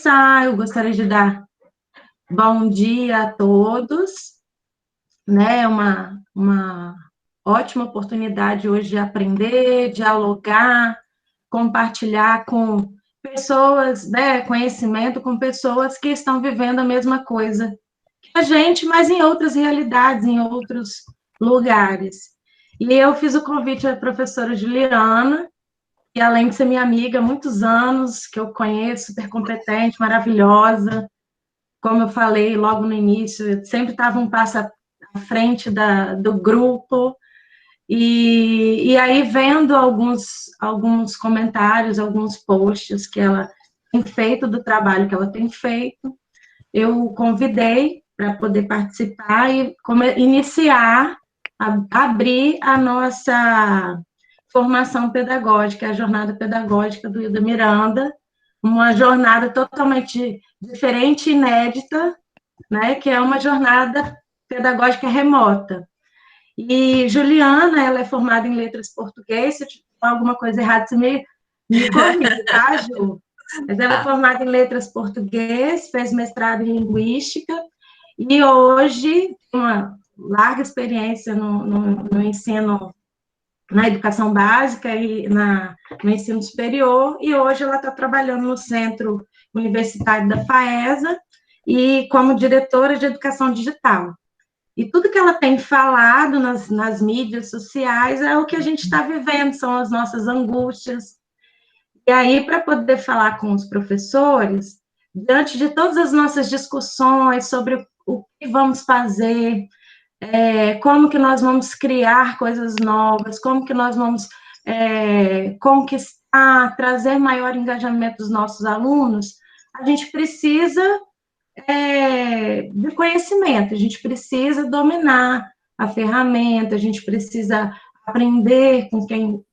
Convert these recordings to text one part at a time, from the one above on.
Eu gostaria de dar bom dia a todos, né? É uma ótima oportunidade hoje de aprender, dialogar, compartilhar com pessoas, né? Conhecimento com pessoas que estão vivendo a mesma coisa que a gente, mas em outras realidades, em outros lugares. E eu fiz o convite à professora Juliana, que além de ser minha amiga há muitos anos, que eu conheço, super competente, maravilhosa, como eu falei logo no início, eu sempre estava um passo à frente do grupo, e aí vendo alguns comentários, alguns posts que ela tem feito do trabalho que ela tem feito, eu convidei para poder participar e iniciar, abrir a nossa formação pedagógica, a jornada pedagógica do Hilda Miranda, uma jornada totalmente diferente e inédita, né, que é uma jornada pedagógica remota. E Juliana, ela é formada em letras português, se eu tiver alguma coisa errada, você me corrige, tá, Ju? Mas ela é formada em letras português, fez mestrado em linguística, e hoje tem uma larga experiência no ensino, na educação básica e no ensino superior, e hoje ela está trabalhando no Centro Universitário da FAESA e como diretora de educação digital. E tudo que ela tem falado nas mídias sociais é o que a gente está vivendo, são as nossas angústias. E aí, para poder falar com os professores, diante de todas as nossas discussões sobre o que vamos fazer, como que nós vamos criar coisas novas, como que nós vamos conquistar, trazer maior engajamento dos nossos alunos, a gente precisa de conhecimento, a gente precisa dominar a ferramenta, a gente precisa aprender com quem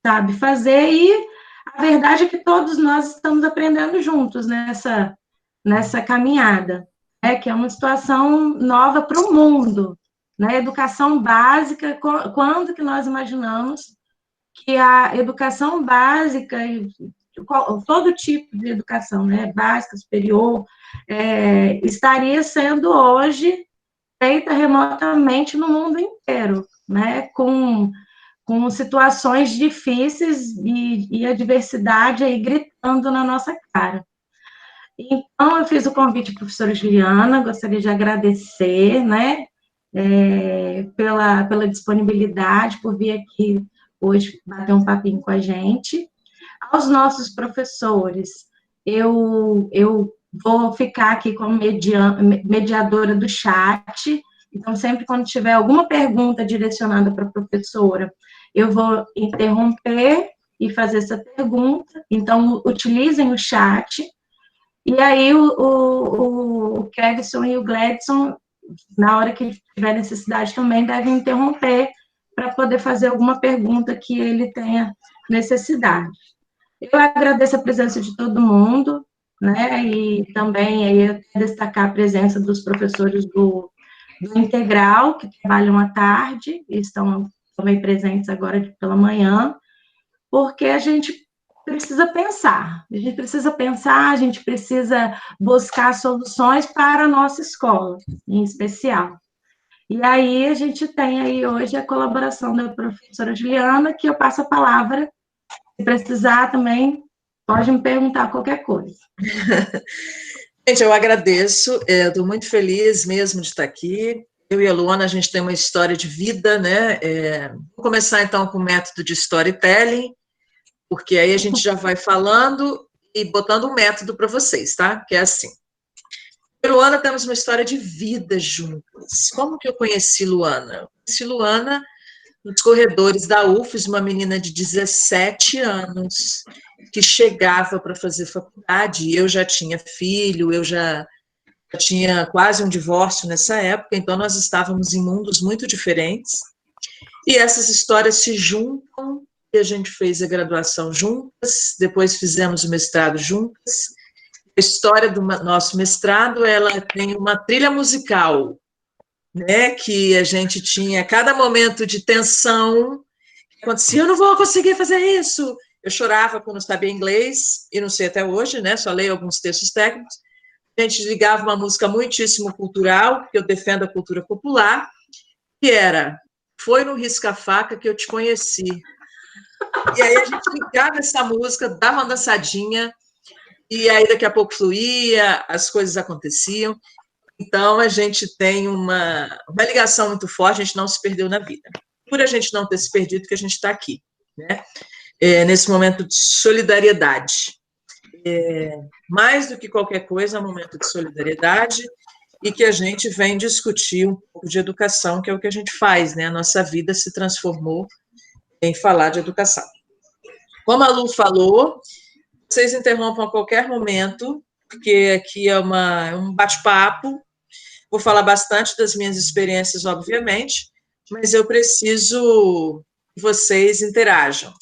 sabe fazer, e a verdade é que todos nós estamos aprendendo juntos nessa caminhada, que é uma situação nova para o mundo, né? Educação básica, quando que nós imaginamos que a educação básica, todo tipo de educação, né, básica, superior, estaria sendo hoje feita remotamente no mundo inteiro, né, com situações difíceis e a diversidade aí gritando na nossa cara. Então, eu fiz o convite à professora Juliana, gostaria de agradecer, né, pela disponibilidade, por vir aqui hoje bater um papinho com a gente. Aos nossos professores, eu vou ficar aqui como mediadora do chat, então, sempre quando tiver alguma pergunta direcionada para a professora, eu vou interromper e fazer essa pergunta, então, utilizem o chat, e aí o Kevson e o Gladson, na hora que tiver necessidade também, devem interromper para poder fazer alguma pergunta que ele tenha necessidade. Eu agradeço a presença de todo mundo, né, e também aí destacar a presença dos professores do Integral, que trabalham à tarde, e estão também presentes agora pela manhã, porque a gente precisa pensar, a gente precisa buscar soluções para a nossa escola, em especial. E aí a gente tem aí hoje a colaboração da professora Juliana, que eu passo a palavra, se precisar também, pode me perguntar qualquer coisa. Gente, eu agradeço, estou muito feliz mesmo de estar aqui. Eu e a Luana, a gente tem uma história de vida, né? Vou começar então com o método de storytelling, porque aí a gente já vai falando e botando um método para vocês, tá? Que é assim. Eu e Luana temos uma história de vida juntas. Como que eu conheci Luana? Eu conheci Luana nos corredores da UFES, uma menina de 17 anos, que chegava para fazer faculdade, e eu já tinha filho, eu já tinha quase um divórcio nessa época, então nós estávamos em mundos muito diferentes, e essas histórias se juntam, e a gente fez a graduação juntas, depois fizemos o mestrado juntas. A história do nosso mestrado, ela tem uma trilha musical, né, que a gente tinha, cada momento de tensão, acontecia, eu não vou conseguir fazer isso, Eu chorava quando sabia inglês, e não sei até hoje, né? Só leio alguns textos técnicos. A gente ligava uma música muitíssimo cultural, porque eu defendo a cultura popular, que era Foi no Risca-Faca que eu te conheci. E aí a gente ligava essa música, dava uma dançadinha, e aí daqui a pouco fluía, as coisas aconteciam. Então a gente tem uma ligação muito forte, a gente não se perdeu na vida. Por a gente não ter se perdido, que a gente está aqui, né? Nesse momento de solidariedade. Mais do que qualquer coisa, é um momento de solidariedade e que a gente vem discutir um pouco de educação, que é o que a gente faz, né? A nossa vida se transformou em falar de educação. Como a Lu falou, vocês interrompam a qualquer momento, porque aqui é um bate-papo. Vou falar bastante das minhas experiências, obviamente, mas eu preciso que vocês interajam.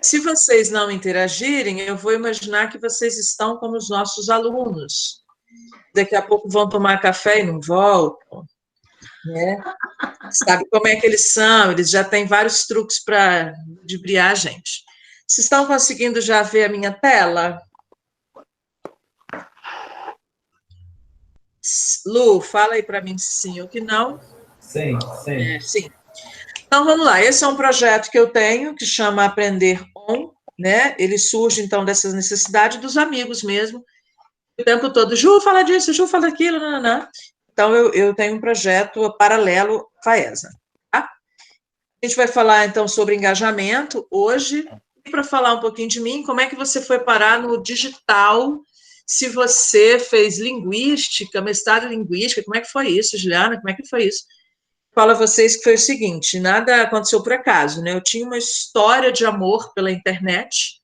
Se vocês não interagirem, eu vou imaginar que vocês estão como os nossos alunos. Daqui a pouco vão tomar café e não voltam, né? Sabe como é que eles são? Eles já têm vários truques para ludibriar a gente. Vocês estão conseguindo já ver a minha tela? Lu, fala aí para mim se sim ou que não. Sim, sim. Sim. Então, vamos lá. Esse é um projeto que eu tenho, que chama Aprender On, né? Ele surge, então, dessas necessidades dos amigos mesmo, o tempo todo. Ju, fala disso, Ju, fala daquilo, não, não, não. Então, eu tenho um projeto paralelo à FAESA. Tá? A gente vai falar, então, sobre engajamento hoje. E para falar um pouquinho de mim, como é que você foi parar no digital? Se você fez linguística, mestrado em linguística, como é que foi isso, Juliana? Como é que foi isso? Falo a vocês que foi o seguinte, nada aconteceu por acaso, né? Eu tinha uma história de amor pela internet,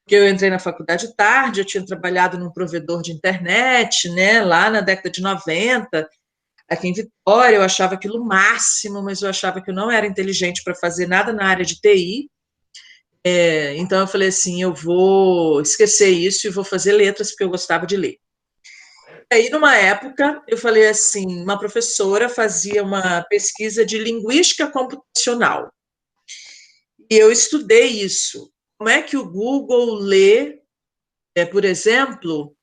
que eu entrei na faculdade tarde, eu tinha trabalhado num provedor de internet, né, lá na década de 90, aqui em Vitória, eu achava aquilo o máximo, mas eu achava que eu não era inteligente para fazer nada na área de TI, então eu falei assim, eu vou esquecer isso e vou fazer letras, porque eu gostava de ler. Aí, numa época, eu falei assim, uma professora fazia uma pesquisa de linguística computacional. E eu estudei isso. Como é que o Google lê, por exemplo,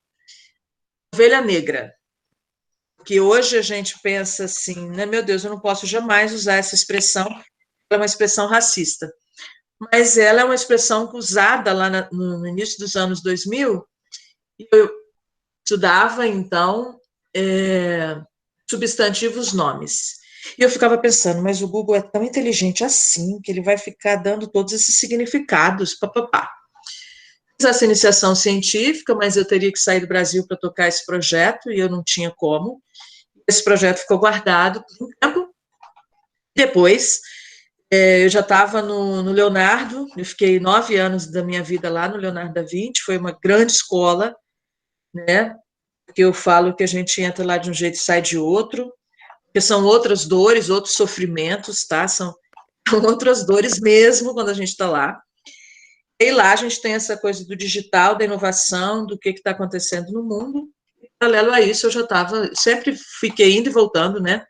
ovelha negra? Que hoje a gente pensa assim, né, meu Deus, eu não posso jamais usar essa expressão, ela é uma expressão racista. Mas ela é uma expressão usada lá no início dos anos 2000, e eu estudava, então, substantivos nomes. E eu ficava pensando, mas o Google é tão inteligente assim, que ele vai ficar dando todos esses significados, papapá. Fiz essa iniciação científica, mas eu teria que sair do Brasil para tocar esse projeto, e eu não tinha como. Esse projeto ficou guardado por um tempo. Depois, eu já estava no Leonardo, eu fiquei 9 anos da minha vida lá no Leonardo da Vinci, foi uma grande escola, né? Porque eu falo que a gente entra lá de um jeito e sai de outro, porque são outras dores, outros sofrimentos, tá? São outras dores mesmo quando a gente está lá. E lá a gente tem essa coisa do digital, da inovação, do que está acontecendo no mundo. Paralelo a isso, eu já estava, sempre fiquei indo e voltando, né,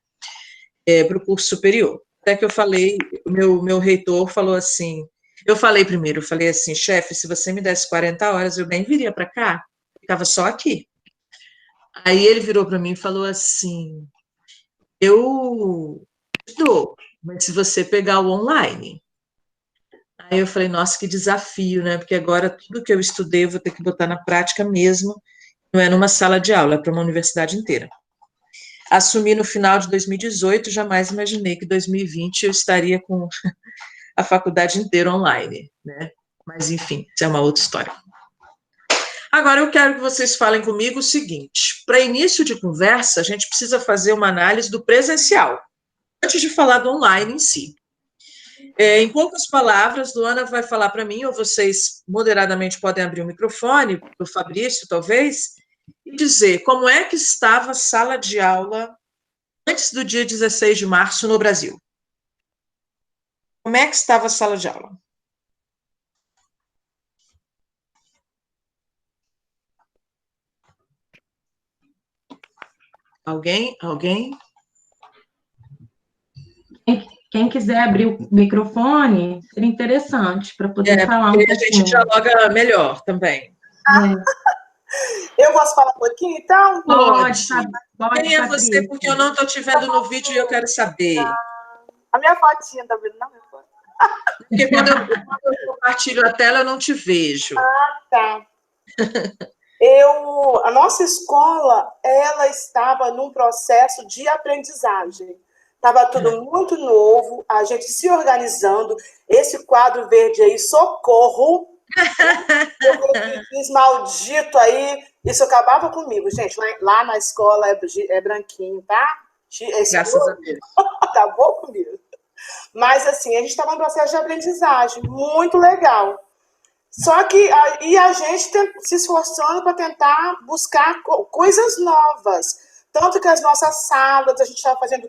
para o curso superior. Até que eu falei, o meu reitor falou assim, eu falei primeiro, eu falei assim, chefe, se você me desse 40 horas, eu nem viria para cá, ficava só aqui. Aí ele virou para mim e falou assim, eu dou, mas se você pegar o online. Aí eu falei, nossa, que desafio, né? Porque agora tudo que eu estudei eu vou ter que botar na prática mesmo, não é numa sala de aula, é para uma universidade inteira. Assumi no final de 2018, jamais imaginei que em 2020 eu estaria com a faculdade inteira online, né? Mas, enfim, isso é uma outra história. Agora, eu quero que vocês falem comigo o seguinte: para início de conversa, a gente precisa fazer uma análise do presencial, antes de falar do online em si. Em poucas palavras, Luana vai falar para mim, ou vocês moderadamente podem abrir o microfone, para o Fabrício, talvez, e dizer como é que estava a sala de aula antes do dia 16 de março no Brasil. Como é que estava a sala de aula? Alguém? Quem alguém quiser abrir o microfone, seria interessante para poder falar um porque pouquinho. a gente dialoga melhor também. Eu posso falar um pouquinho, então? Pode, Quem é você? Porque eu não estou te vendo no vídeo e eu quero saber. A minha fotinha, tá vendo? Não, porque quando eu compartilho a tela, eu não te vejo. Tá. A nossa escola, ela estava num processo de aprendizagem. Estava tudo muito novo, a gente se organizando. Esse quadro verde aí, socorro! Esse maldito aí, isso acabava comigo. Gente, lá na escola é branquinho, tá? Graças a Deus. Acabou comigo. Mas, assim, a gente estava num processo de aprendizagem muito legal. Só que a gente se esforçando para tentar buscar coisas novas. Tanto que as nossas salas, a gente estava fazendo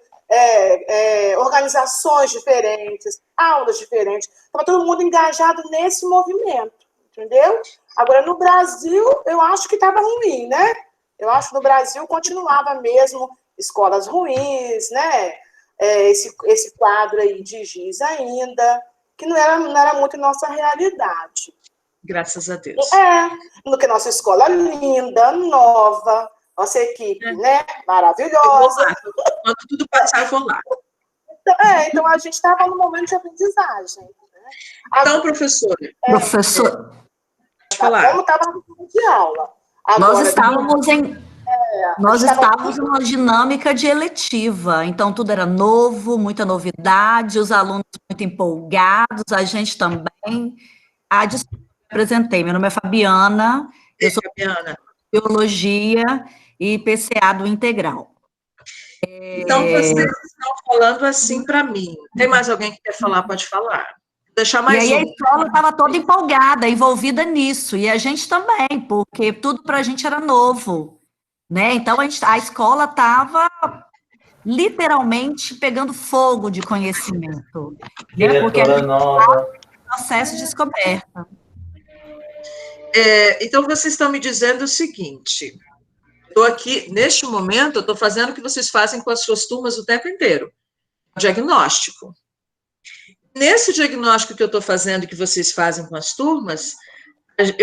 organizações diferentes, aulas diferentes. Estava todo mundo engajado nesse movimento, entendeu? Agora, no Brasil, eu acho que estava ruim, né? Eu acho que no Brasil continuava mesmo escolas ruins, né? Esse quadro aí de giz ainda, que não era muito nossa realidade. Graças a Deus. Porque nossa escola é linda, nova, nossa equipe, né? Maravilhosa. Quando tudo passar, eu vou lá. Então a gente estava no momento de aprendizagem. Né? Então, professora. Professor. Pode falar. Como estava no de aula. Agora, nós estávamos em uma dinâmica de eletiva, então tudo era novo, muita novidade, os alunos muito empolgados, a gente também. Apresentei, meu nome é Fabiana, eu sou de Biologia e PCA do Integral. Então, vocês estão falando assim para mim. Tem mais alguém que quer falar? Pode falar. Vou deixar mais E aí a escola estava toda empolgada, envolvida nisso, e a gente também, porque tudo para a gente era novo, né? Então, a escola estava literalmente pegando fogo de conhecimento, né? Porque a gente estava em processo de descoberta. Então, vocês estão me dizendo o seguinte, estou aqui, neste momento, eu estou fazendo o que vocês fazem com as suas turmas o tempo inteiro, diagnóstico. Nesse diagnóstico que eu estou fazendo, que vocês fazem com as turmas,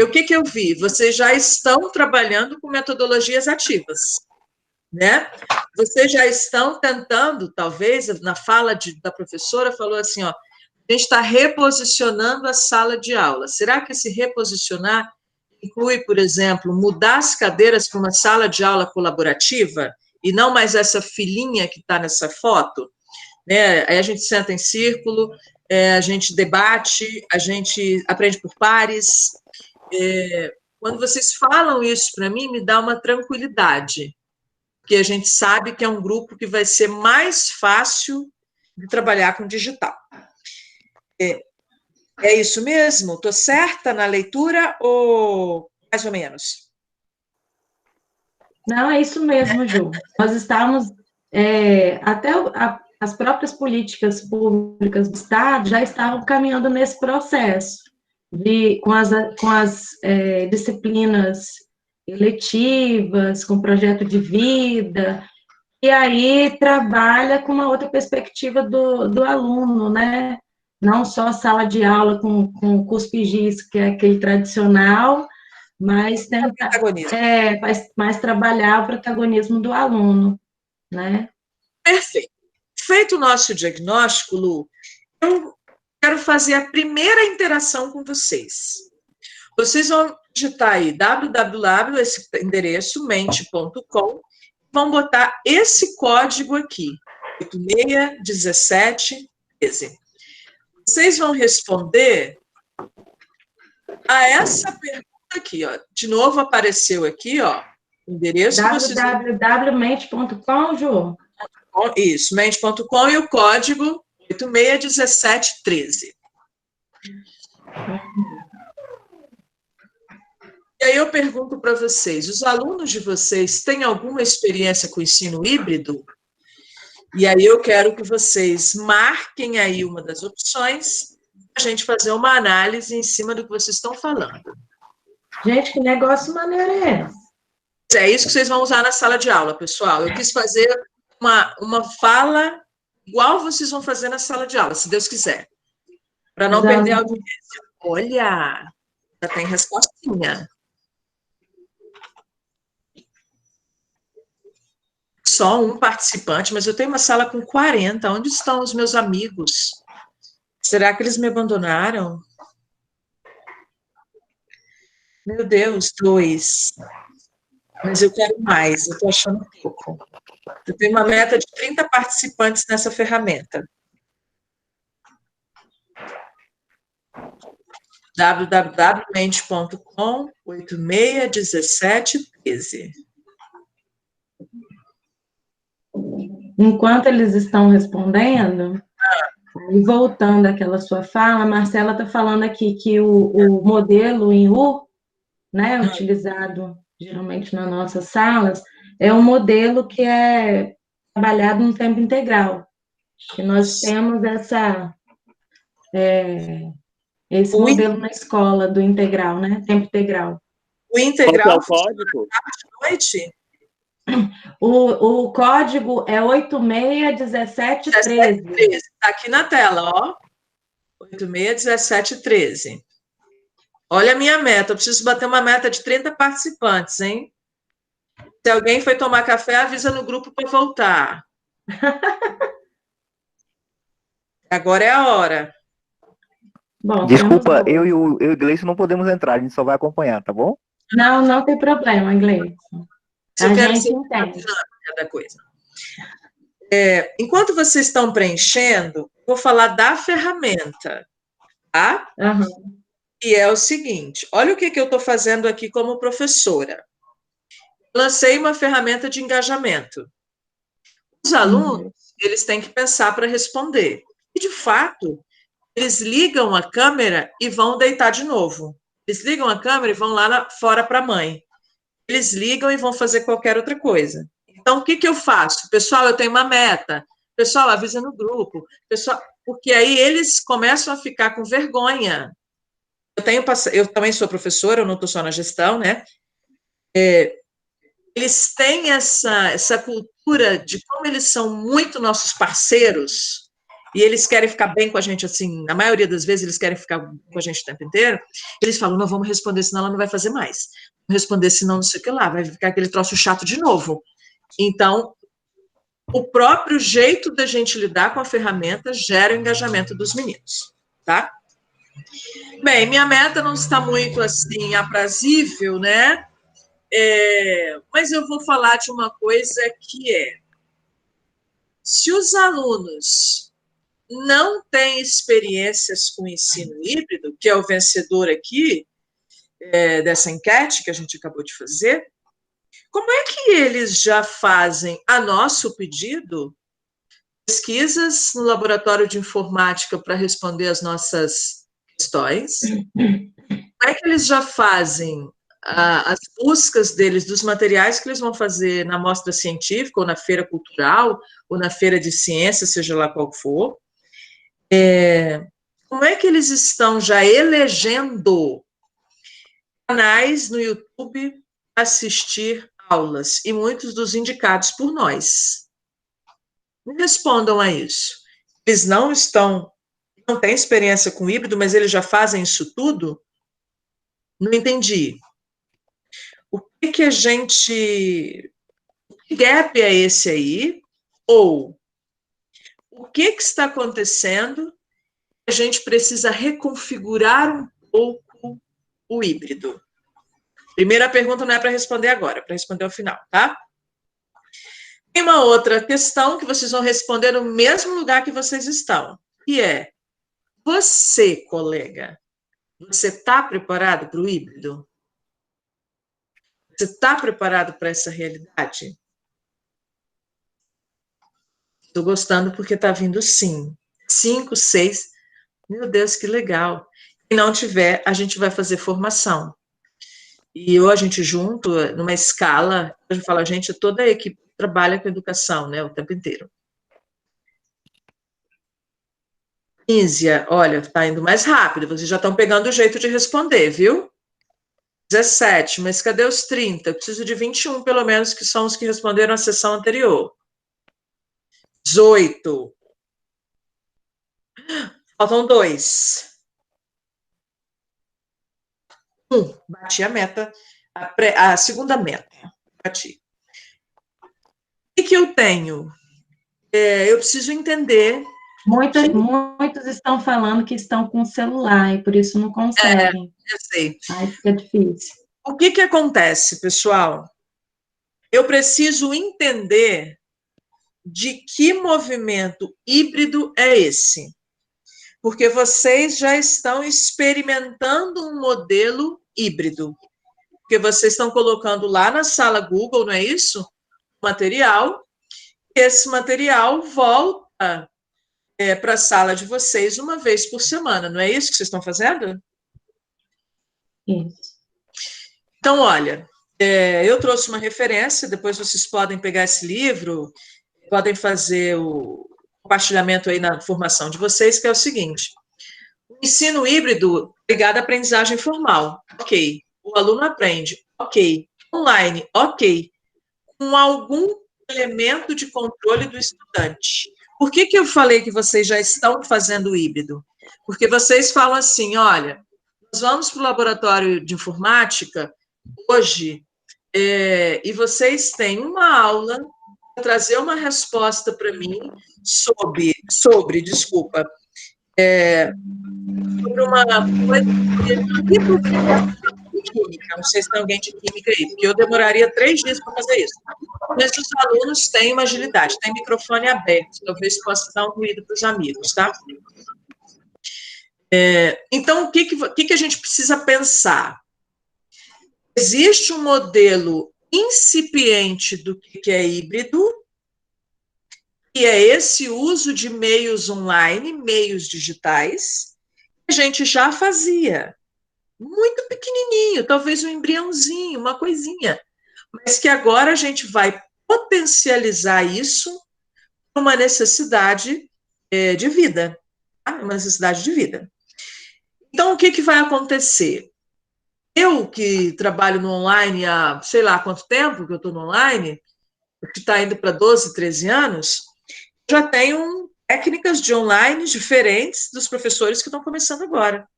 o que eu vi? Vocês já estão trabalhando com metodologias ativas, né? Vocês já estão tentando, talvez, na fala da professora, falou assim, ó, a gente está reposicionando a sala de aula. Será que esse reposicionar inclui, por exemplo, mudar as cadeiras para uma sala de aula colaborativa e não mais essa filinha que está nessa foto? Né? Aí a gente senta em círculo, a gente debate, a gente aprende por pares. Quando vocês falam isso para mim, me dá uma tranquilidade, porque a gente sabe que é um grupo que vai ser mais fácil de trabalhar com digital. É isso mesmo? Estou certa na leitura ou mais ou menos? Não, é isso mesmo, Ju. Nós estamos, até as próprias políticas públicas do Estado já estavam caminhando nesse processo, com as disciplinas eletivas, com projeto de vida, e aí trabalha com uma outra perspectiva do aluno, né? Não só sala de aula com cuspe-giz, que é aquele tradicional, mas mais trabalhar o protagonismo do aluno, né? Perfeito. Feito o nosso diagnóstico, Lu, eu quero fazer a primeira interação com vocês. Vocês vão digitar aí www, esse endereço, mente.com, vão botar esse código aqui, 861713. Vocês vão responder a essa pergunta aqui, ó. De novo apareceu aqui, ó, o endereço. www.mente.com, Ju? Isso, mente.com e o código 861713. E aí eu pergunto para vocês, os alunos de vocês têm alguma experiência com ensino híbrido? E aí eu quero que vocês marquem aí uma das opções para a gente fazer uma análise em cima do que vocês estão falando. Gente, que negócio maneiro é esse? É isso que vocês vão usar na sala de aula, pessoal. Eu quis fazer uma fala igual vocês vão fazer na sala de aula, se Deus quiser, para não Já- perder a audiência. Olha, já tem respostinha. Só um participante, mas eu tenho uma sala com 40. Onde estão os meus amigos? Será que eles me abandonaram? Meu Deus, 2. Mas eu quero mais, eu estou achando pouco. Eu tenho uma meta de 30 participantes nessa ferramenta. www.mente.com 861713. Enquanto eles estão respondendo, e voltando àquela sua fala, a Marcela está falando aqui que o modelo em U, né, utilizado geralmente nas nossas salas, é um modelo que é trabalhado no tempo integral. Que nós temos esse modelo na escola do integral, né, tempo integral. O Qual que é integral o código? à noite? O código é 861713. 1713. Está aqui na tela, ó. 861713. Olha a minha meta. Eu preciso bater uma meta de 30 participantes, hein? Se alguém foi tomar café, avisa no grupo para voltar. Agora é a hora. Bom, Desculpa, temos eu dois. e o Gleison não podemos entrar, a gente só vai acompanhar, tá bom? Não tem problema, Gleison. Eu A quero gente ser entende. da coisa. Enquanto vocês estão preenchendo, vou falar da ferramenta, tá? Uhum. E é o seguinte, olha o que eu estou fazendo aqui como professora. Lancei uma ferramenta de engajamento. Os alunos, eles têm que pensar para responder. E, de fato, eles ligam a câmera e vão deitar de novo. Eles ligam a câmera e vão lá fora para a mãe. Eles ligam e vão fazer qualquer outra coisa. Então, o que eu faço? Pessoal, eu tenho uma meta. Pessoal, avisa no grupo. Pessoal, porque aí eles começam a ficar com vergonha. Eu também sou professora, eu não estou só na gestão, né? Eles têm essa cultura de como eles são muito nossos parceiros e eles querem ficar bem com a gente, assim, na maioria das vezes eles querem ficar com a gente o tempo inteiro, eles falam, não, vamos responder, senão ela não vai fazer mais. Vamos responder, senão não sei o que lá, vai ficar aquele troço chato de novo. Então, o próprio jeito da gente lidar com a ferramenta gera o engajamento dos meninos, tá? Bem, minha meta não está muito, assim, aprazível, né? Mas eu vou falar de uma coisa que se os alunos não têm experiências com ensino híbrido, que é o vencedor aqui dessa enquete que a gente acabou de fazer, como é que eles já fazem, a nosso pedido, pesquisas no laboratório de informática para responder as nossas questões? Como é que eles já fazem as buscas deles, dos materiais que eles vão fazer na mostra científica, ou na feira cultural, ou na feira de ciências, seja lá qual for? Como é que eles estão já elegendo canais no YouTube assistir aulas, e muitos dos indicados por nós? Me respondam a isso. Eles não têm experiência com híbrido, mas eles já fazem isso tudo? Não entendi. O que a gente... Que gap é esse aí? Ou o que está acontecendo? A gente precisa reconfigurar um pouco o híbrido. Primeira pergunta não é para responder agora, é para responder ao final, tá? Tem uma outra questão que vocês vão responder no mesmo lugar que vocês estão, que é: você, colega, você está preparado para o híbrido? Você está preparado para essa realidade? Estou gostando porque está vindo sim. 5, 6. Meu Deus, que legal. Se não tiver, a gente vai fazer formação. E ou a gente junto, numa escala, a gente fala, gente, toda a equipe trabalha com educação, né, o tempo inteiro. Nízia, olha, está indo mais rápido, vocês já estão pegando o jeito de responder, viu? 17, mas cadê os 30? Eu preciso de 21, pelo menos, que são os que responderam a sessão anterior. 18. Faltam 2. Bati a meta, a segunda meta. Bati. O que eu tenho? Eu preciso entender. Muitos estão falando que estão com celular e por isso não conseguem. Eu sei. Aí fica difícil. O que acontece, pessoal? Eu preciso entender de que movimento híbrido é esse. Porque vocês já estão experimentando um modelo híbrido. Porque vocês estão colocando lá na sala Google, não é isso? Material. Esse material volta para a sala de vocês uma vez por semana, não é isso que vocês estão fazendo? Isso. Então, olha, eu trouxe uma referência, depois vocês podem pegar esse livro, podem fazer o compartilhamento aí na formação de vocês, que é o seguinte: o ensino híbrido ligado à aprendizagem formal, ok. O aluno aprende, ok. Online, ok. Com algum elemento de controle do estudante. Por que eu falei que vocês já estão fazendo o híbrido? Porque vocês falam assim, olha, nós vamos para o laboratório de informática hoje e vocês têm uma aula para trazer uma resposta para mim sobre uma coisa de química. Não sei se tem alguém de química aí, porque eu demoraria 3 dias para fazer isso. Mas os alunos têm uma agilidade, tem microfone aberto, talvez possa dar um ruído para os amigos, tá? Então, o que a gente precisa pensar? Existe um modelo incipiente do que é híbrido, que é esse uso de meios online, meios digitais, que a gente já fazia. Muito pequenininho, talvez um embriãozinho, uma coisinha, mas que agora a gente vai potencializar isso para uma necessidade de vida, tá? Uma necessidade de vida. Então, o que vai acontecer? Eu, que trabalho no online há sei lá quanto tempo que eu estou no online, que está indo para 12, 13 anos, já tenho técnicas de online diferentes dos professores que estão começando agora.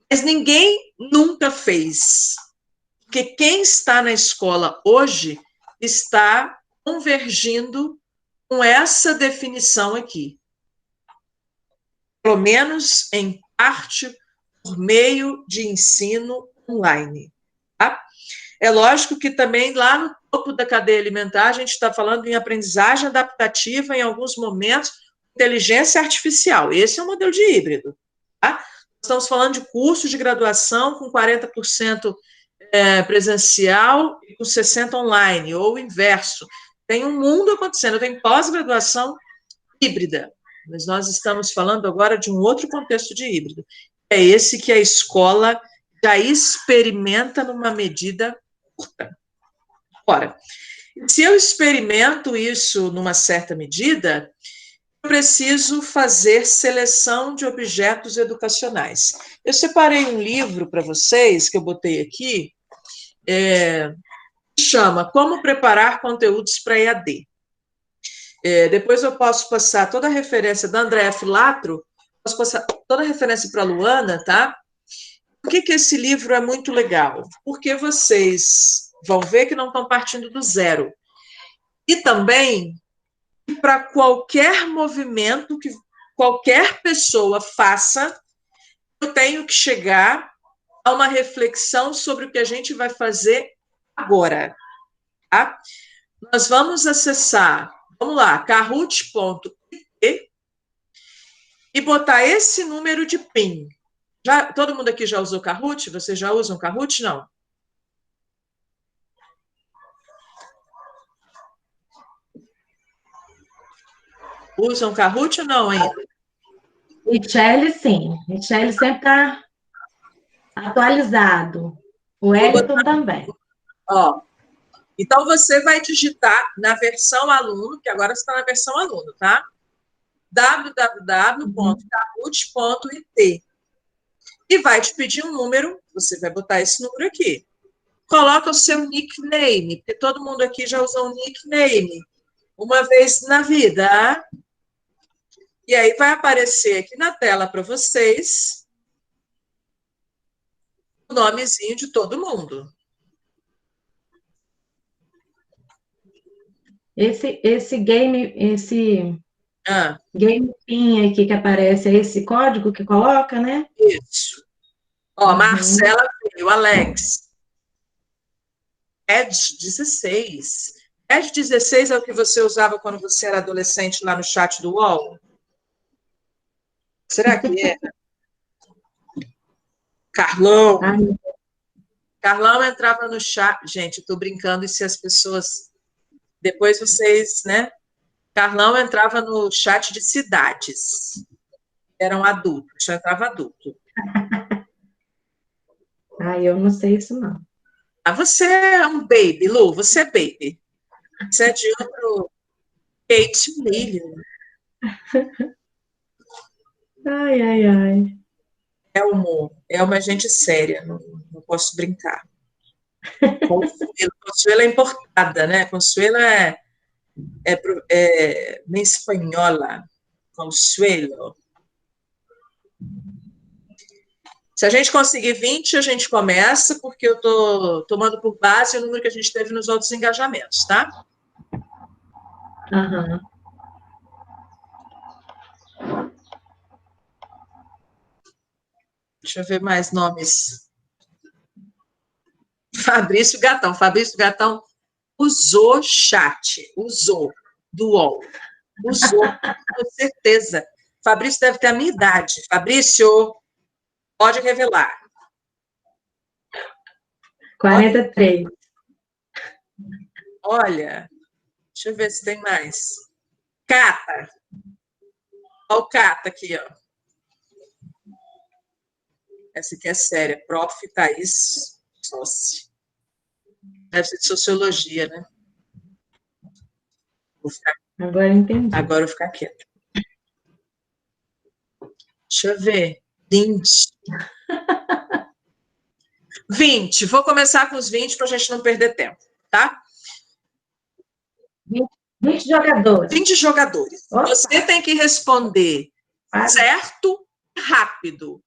Mas ninguém nunca fez. Porque quem está na escola hoje está convergindo com essa definição aqui. Pelo menos em parte, por meio de ensino online. Tá? É lógico que também lá no topo da cadeia alimentar a gente está falando em aprendizagem adaptativa, em alguns momentos, inteligência artificial. Esse é o modelo de híbrido. Tá? Estamos falando de cursos de graduação com 40% presencial e com 60% online, ou o inverso. Tem um mundo acontecendo, tem pós-graduação híbrida, mas nós estamos falando agora de um outro contexto de híbrido. É esse que a escola já experimenta numa medida curta. Ora, se eu experimento isso numa certa medida, eu preciso fazer seleção de objetos educacionais. Eu separei um livro para vocês, que eu botei aqui, que chama Como Preparar Conteúdos para EAD. Depois eu posso passar toda a referência da Andréa Filatro, posso passar toda a referência para a Luana, tá? Por que esse livro é muito legal? Porque vocês vão ver que não estão partindo do zero. E também, para qualquer movimento que qualquer pessoa faça, eu tenho que chegar a uma reflexão sobre o que a gente vai fazer agora. Tá? Nós vamos acessar, vamos lá, kahoot.it e botar esse número de PIN. Todo mundo aqui já usou Kahoot? Vocês já usam Kahoot? Não. Usam Kahoot ou não ainda? Michele, sim. Michele sempre está atualizado. O Wellington também. Ó, então, você vai digitar na versão aluno, que agora você está na versão aluno, tá? www.kahoot.it e vai te pedir um número, você vai botar esse número aqui. Coloca o seu nickname, porque todo mundo aqui já usou um nickname uma vez na vida. E aí vai aparecer aqui na tela para vocês o nomezinho de todo mundo. Esse game pin aqui que aparece, é esse código que coloca, né? Isso. Ó, Marcela veio, Alex. Ed 16. Ed 16 é o que você usava quando você era adolescente lá no chat do UOL? Será que é? Carlão. Ai, Carlão entrava no chat. Gente, eu tô brincando, e se as pessoas. Depois vocês, né? Carlão entrava no chat de cidades. Eram adultos, só entrava adulto. eu não sei isso, não. Ah, você é um baby, Lu, você é baby. Você é de outro Kate Million. Ai, ai, ai. É humor, é uma gente séria, não posso brincar. Consuelo é importada, né? Consuelo é em espanhola. Consuelo. Se a gente conseguir 20, a gente começa, porque eu estou tomando por base o número que a gente teve nos outros engajamentos, tá? Aham. Deixa eu ver mais nomes. Fabrício Gatão. Fabrício Gatão usou chat, usou do UOL. Usou, com certeza. Fabrício deve ter a minha idade. Fabrício, pode revelar. 43. Olha, deixa eu ver se tem mais. Cata. Olha o Cata aqui, ó. Essa aqui é séria. Prof. Thaís Sossi. Deve ser de sociologia, né? Agora entendi. Agora eu vou ficar quieta. Deixa eu ver. 20. Vou começar com os 20 para a gente não perder tempo, tá? 20 jogadores. 20 jogadores. Opa. Você tem que responder certo e rápido.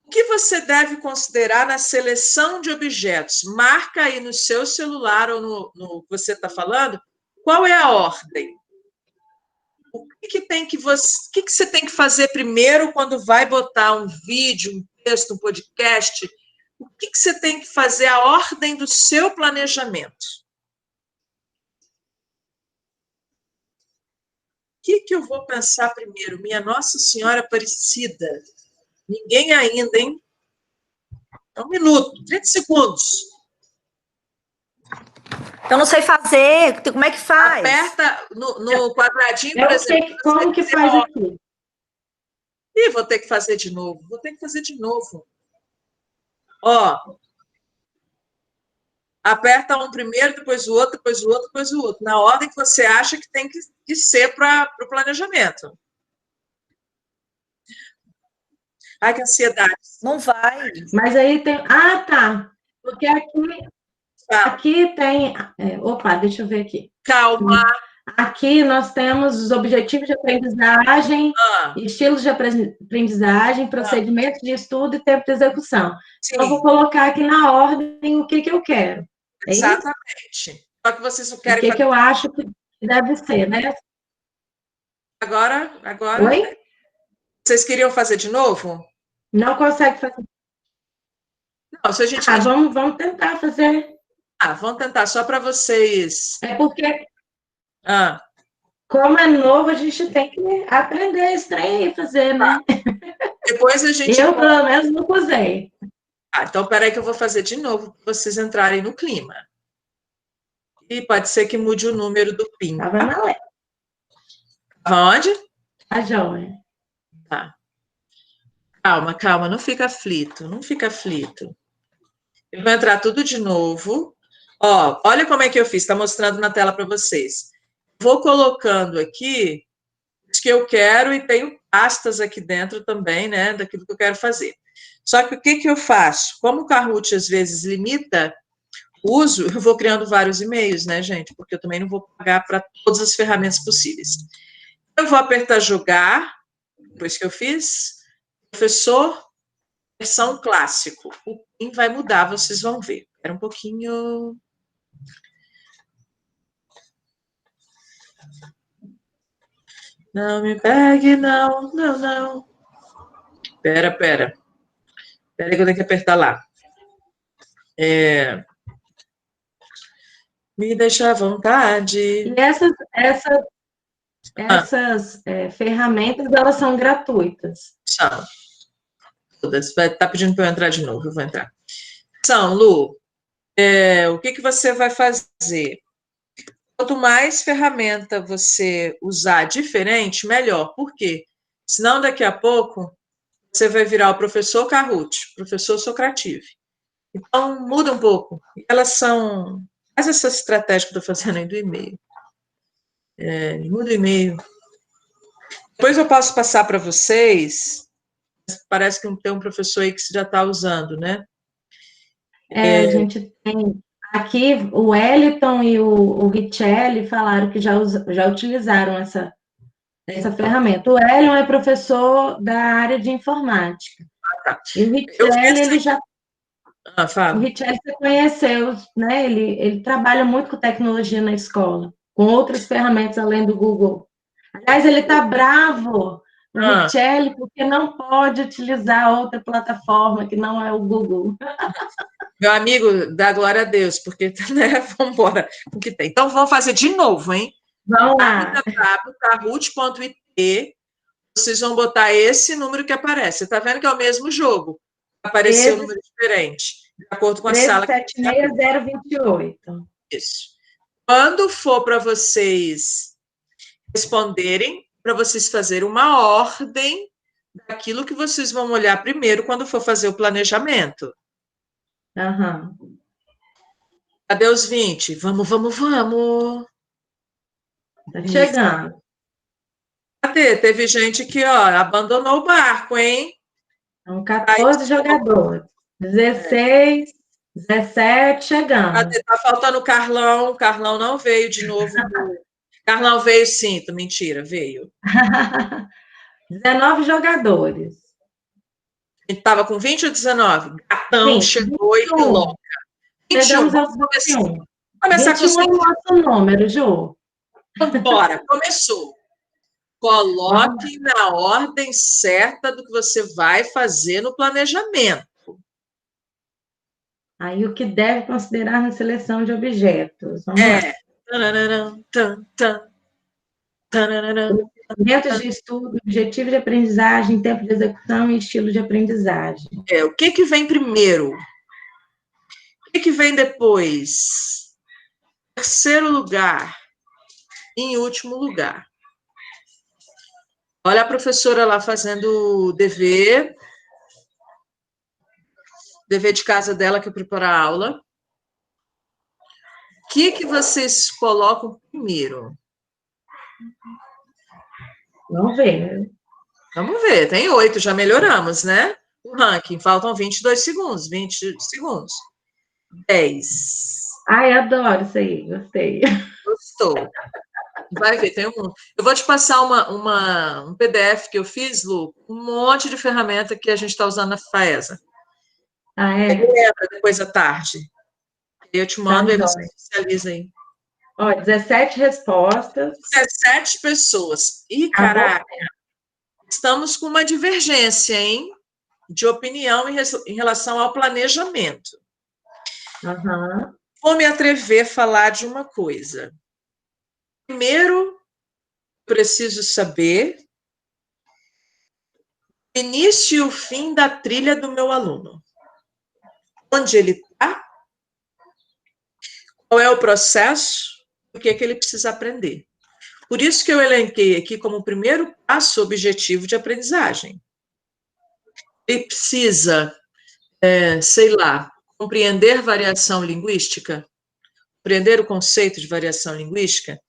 O que você deve considerar na seleção de objetos? Marca aí no seu celular ou no que você está falando, qual é a ordem? O que você tem que fazer primeiro quando vai botar um vídeo, um texto, um podcast? O que você tem que fazer, a ordem do seu planejamento? O que eu vou pensar primeiro? Minha Nossa Senhora Aparecida. Ninguém ainda, hein? É 1 minuto, 30 segundos. Eu não sei fazer, como é que faz? Aperta no quadradinho, por exemplo. Como que faz aqui? Ih, vou ter que fazer de novo. Ó. Aperta um primeiro, depois o outro, depois o outro, depois o outro. Na ordem que você acha que tem que ser para o planejamento. Ai, que ansiedade. Não vai. Mas aí tem... Ah, tá. Porque aqui tem... Opa, deixa eu ver aqui. Calma. Aqui nós temos os objetivos de aprendizagem, estilos de aprendizagem, procedimentos de estudo e tempo de execução. Sim. Então, eu vou colocar aqui na ordem o que eu quero. Exatamente. Só que vocês não querem... O que eu acho que deve ser, né? Agora... Oi? Vocês queriam fazer de novo? Não consegue fazer. Não, se a gente... Vamos tentar fazer. Vamos tentar, só para vocês... É porque... Como é novo, a gente tem que aprender esse trem e fazer, né? Depois a gente... Eu, pelo menos, não usei. Então, espera aí que eu vou fazer de novo para vocês entrarem no clima. E pode ser que mude o número do PIN. Estava na lei. Onde? A joia. Tá. Calma, não fica aflito, Eu vou entrar tudo de novo. Ó, olha como é que eu fiz, está mostrando na tela para vocês. Vou colocando aqui os que eu quero e tenho pastas aqui dentro também, né, daquilo que eu quero fazer. Só que o que eu faço? Como o Kahoot às vezes limita o uso, eu vou criando vários e-mails, né, gente? Porque eu também não vou pagar para todas as ferramentas possíveis. Eu vou apertar jogar, depois que eu fiz, professor, versão clássico. O PIN vai mudar, vocês vão ver. Espera um pouquinho. Não me pegue, não, não, não. Pera que eu tenho que apertar lá. Me deixa à vontade. E essas ferramentas, elas são gratuitas. São. Todas. Tá pedindo para eu entrar de novo, eu vou entrar. São, Lu, o que você vai fazer? Quanto mais ferramenta você usar diferente, melhor. Por quê? Senão, daqui a pouco, você vai virar o professor Kahoot, professor Socrative. Então, muda um pouco. Elas são... Faz essa estratégia que eu estou fazendo aí do e-mail. Muda o e-mail. Depois eu posso passar para vocês. Parece que tem um professor aí que já está usando, né? A gente tem... Aqui, o Wellington e o Richelli falaram que já utilizaram essa ferramenta. O Wellington é professor da área de informática. E o Richelli, ele já... O Richelli você conheceu, né? Ele trabalha muito com tecnologia na escola, com outras ferramentas além do Google. Aliás, ele está bravo, o Richelli, porque não pode utilizar outra plataforma que não é o Google. Meu amigo, dá glória a Deus, porque, né, vamos embora com o que tem. Então, vamos fazer de novo, hein? Vamos lá. www.kahoot.it, vocês vão botar esse número que aparece. Você está vendo que é o mesmo jogo. Apareceu um número diferente, de acordo com a sala. 1376028. Isso. Quando for para vocês responderem, para vocês fazerem uma ordem daquilo que vocês vão olhar primeiro quando for fazer o planejamento. Uhum. Cadê os 20? Vamos. Tá chegando. Cadê? Teve gente que, abandonou o barco, hein? São 14 jogadores. 16, 17, chegando. Cadê? Tá faltando o Carlão. O Carlão não veio de novo. Carlão veio sim, mentira, veio. 19 jogadores. A gente estava com 20 ou 19? Gatão 20, chegou 21. e louca. 21. Chegamos aos 21. Começar 21 é o nosso número, Ju. Bora, começou. Coloque na ordem certa do que você vai fazer no planejamento. Aí, o que deve considerar na seleção de objetos. Vamos lá. Métodos de estudo, objetivo de aprendizagem, tempo de execução e estilo de aprendizagem. O que vem primeiro? O que vem depois? Terceiro lugar. Em último lugar. Olha a professora lá fazendo o dever de casa dela que eu preparo a aula. O que vocês colocam primeiro? Vamos ver. Vamos ver, tem 8, já melhoramos, né? O ranking, faltam 22 segundos, 20 segundos. 10. Ai, adoro isso aí, gostei. Gostou. Vai ver, tem um... Eu vou te passar um PDF que eu fiz, Lu, um monte de ferramenta que a gente está usando na FAESA. Lembra depois à tarde. Eu te mando e você oficializa aí. 17 respostas. 17 pessoas. Ih, caraca, estamos com uma divergência, hein? De opinião em relação ao planejamento. Vou me atrever a falar de uma coisa. Primeiro, preciso saber o início e o fim da trilha do meu aluno. Onde ele está? Qual é o processo? O que ele precisa aprender? Por isso que eu elenquei aqui como primeiro passo o objetivo de aprendizagem. Ele precisa, compreender variação linguística, compreender o conceito de variação linguística,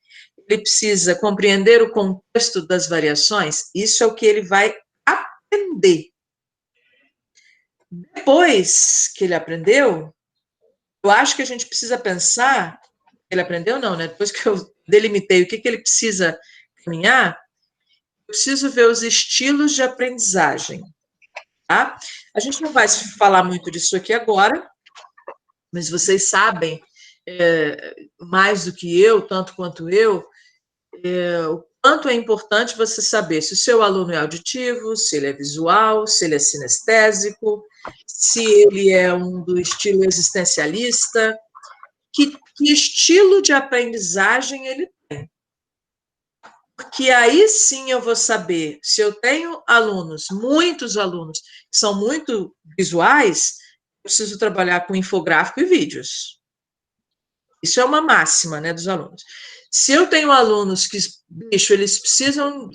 ele precisa compreender o contexto das variações, isso é o que ele vai aprender. Depois que ele aprendeu, eu acho que a gente precisa pensar, ele aprendeu não, né? Depois que eu delimitei o que ele precisa caminhar, eu preciso ver os estilos de aprendizagem, tá? A gente não vai falar muito disso aqui agora, mas vocês sabem, mais do que eu, tanto quanto eu, o quanto é importante você saber se o seu aluno é auditivo, se ele é visual, se ele é sinestésico, se ele é um do estilo existencialista, que estilo de aprendizagem ele tem. Porque aí sim eu vou saber se eu tenho alunos, muitos alunos, que são muito visuais, eu preciso trabalhar com infográfico e vídeos. Isso é uma máxima, né, dos alunos. Se eu tenho alunos que, bicho, eles precisam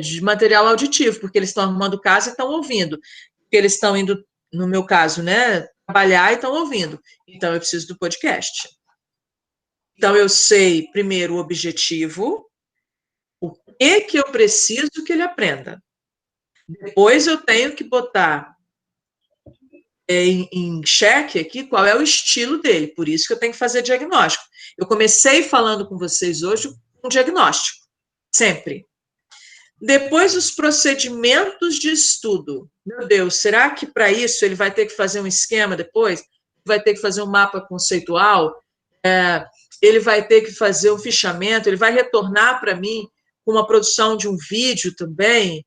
de material auditivo, porque eles estão arrumando casa e estão ouvindo, porque eles estão indo, no meu caso, né, trabalhar e estão ouvindo. Então, eu preciso do podcast. Então, eu sei, primeiro, o objetivo, o que eu preciso que ele aprenda. Depois, eu tenho que botar em xeque aqui qual é o estilo dele, por isso que eu tenho que fazer diagnóstico. Eu comecei falando com vocês hoje com diagnóstico, sempre. Depois, os procedimentos de estudo. Meu Deus, será que para isso ele vai ter que fazer um esquema depois? Vai ter que fazer um mapa conceitual? Ele vai ter que fazer um fichamento? Ele vai retornar para mim com uma produção de um vídeo também?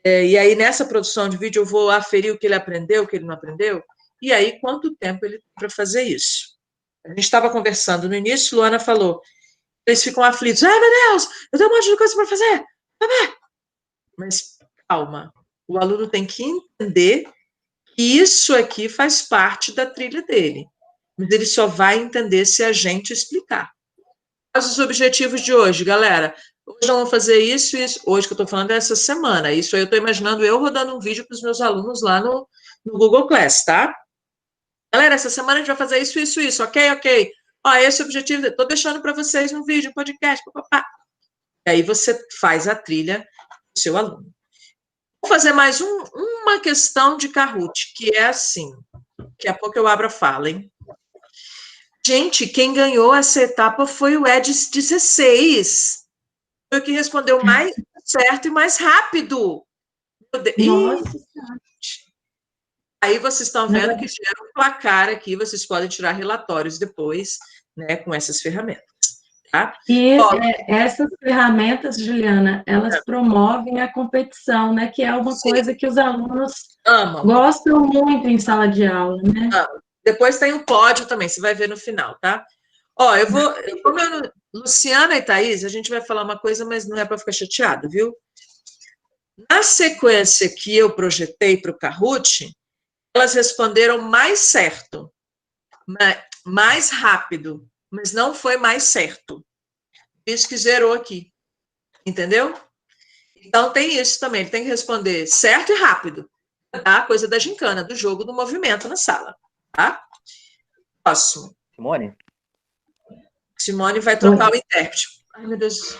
E aí, nessa produção de vídeo, eu vou aferir o que ele aprendeu, o que ele não aprendeu, e aí, quanto tempo ele tem para fazer isso? A gente estava conversando no início, Luana falou, eles ficam aflitos, ai, meu Deus, eu tenho um monte de coisa para fazer, mas calma, o aluno tem que entender que isso aqui faz parte da trilha dele, mas ele só vai entender se a gente explicar. Quais os objetivos de hoje, galera? Hoje nós vamos fazer isso e isso. Hoje que eu estou falando é essa semana. Isso aí eu estou imaginando eu rodando um vídeo para os meus alunos lá no Google Class, tá? Galera, essa semana a gente vai fazer isso, isso, isso. Ok, ok. Ó, esse é o objetivo. Estou deixando para vocês no vídeo, um podcast, papapá. E aí você faz a trilha do seu aluno. Vou fazer mais uma questão de Kahoot, que é assim. Daqui a pouco eu abro a fala, hein? Gente, quem ganhou essa etapa foi o Ed 16. Foi o que respondeu mais certo e mais rápido. Nossa. Aí vocês estão vendo que gera um placar aqui, vocês podem tirar relatórios depois, né, com essas ferramentas. Tá? E essas ferramentas, Juliana, elas promovem a competição, né? Que é uma coisa que os alunos gostam muito em sala de aula, né? Depois tem o pódio também, você vai ver no final, tá? Ó, Luciana e Thaís, a gente vai falar uma coisa, mas não é para ficar chateado, viu? Na sequência que eu projetei para o Kahoot, elas responderam mais certo, mais rápido, mas não foi mais certo. Isso que zerou aqui, entendeu? Então tem isso também, ele tem que responder certo e rápido, tá? Coisa da gincana, do jogo, do movimento na sala, tá? Próximo. Simone vai trocar o intérprete. Ai, meu Deus.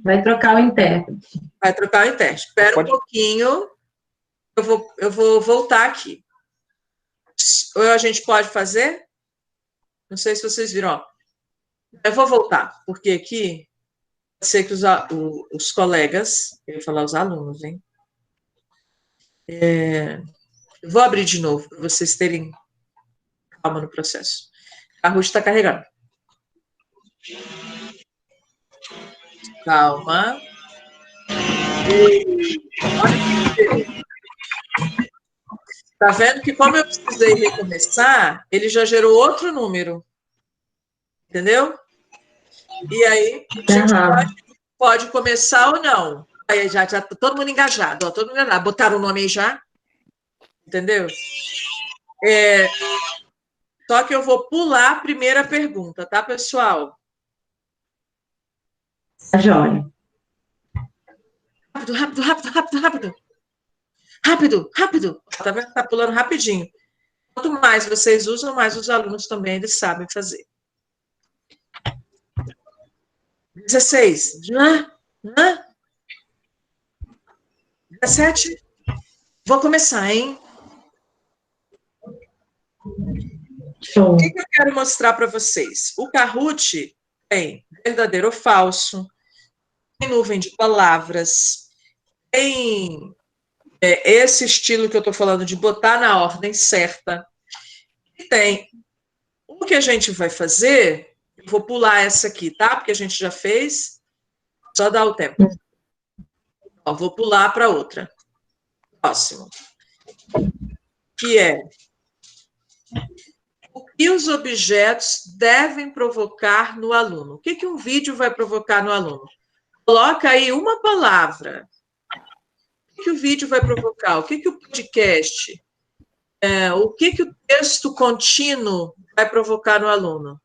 Vai trocar o intérprete. Vai trocar o intérprete. Espera um pouquinho. Eu vou voltar aqui. Ou a gente pode fazer? Não sei se vocês viram. Ó. Eu vou voltar, porque aqui pode ser que os colegas, eu ia falar os alunos, hein? Eu vou abrir de novo, para vocês terem calma no processo. A Ruth está carregando. Calma. Tá vendo que como eu precisei recomeçar, ele já gerou outro número. Entendeu? E aí, a gente pode começar ou não. Aí já tá todo mundo engajado, ó, todo mundo engajado. Botaram o nome aí já? Entendeu? Só que eu vou pular a primeira pergunta, tá, pessoal? Jóia. Rápido, rápido, rápido, rápido, rápido. Rápido, rápido. Tá vendo? Tá pulando rapidinho. Quanto mais vocês usam, mais os alunos também eles sabem fazer. 16. 17. Vou começar, hein? Show. O que eu quero mostrar para vocês? O Kahoot tem verdadeiro ou falso, tem nuvem de palavras, tem esse estilo que eu estou falando de botar na ordem certa, e tem o que a gente vai fazer, eu vou pular essa aqui, tá? Porque a gente já fez, só dá o tempo. Ó, vou pular para outra. Próximo. Que é o que os objetos devem provocar no aluno. O que, que um vídeo vai provocar no aluno? Coloca aí uma palavra. O que o vídeo vai provocar? O que o podcast, o que o texto contínuo vai provocar no aluno?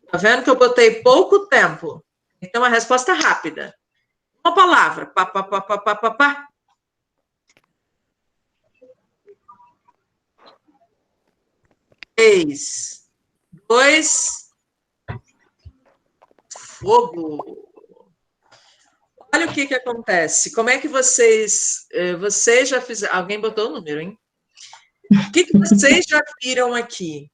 Tá vendo que eu botei pouco tempo? Então, a resposta rápida. Uma palavra. Pá, pá, pá, pá, pá, pá, pá. 3, 2, fogo. Olha o que acontece. Como é que vocês já fizeram... Alguém botou o número, hein? O que vocês já viram aqui?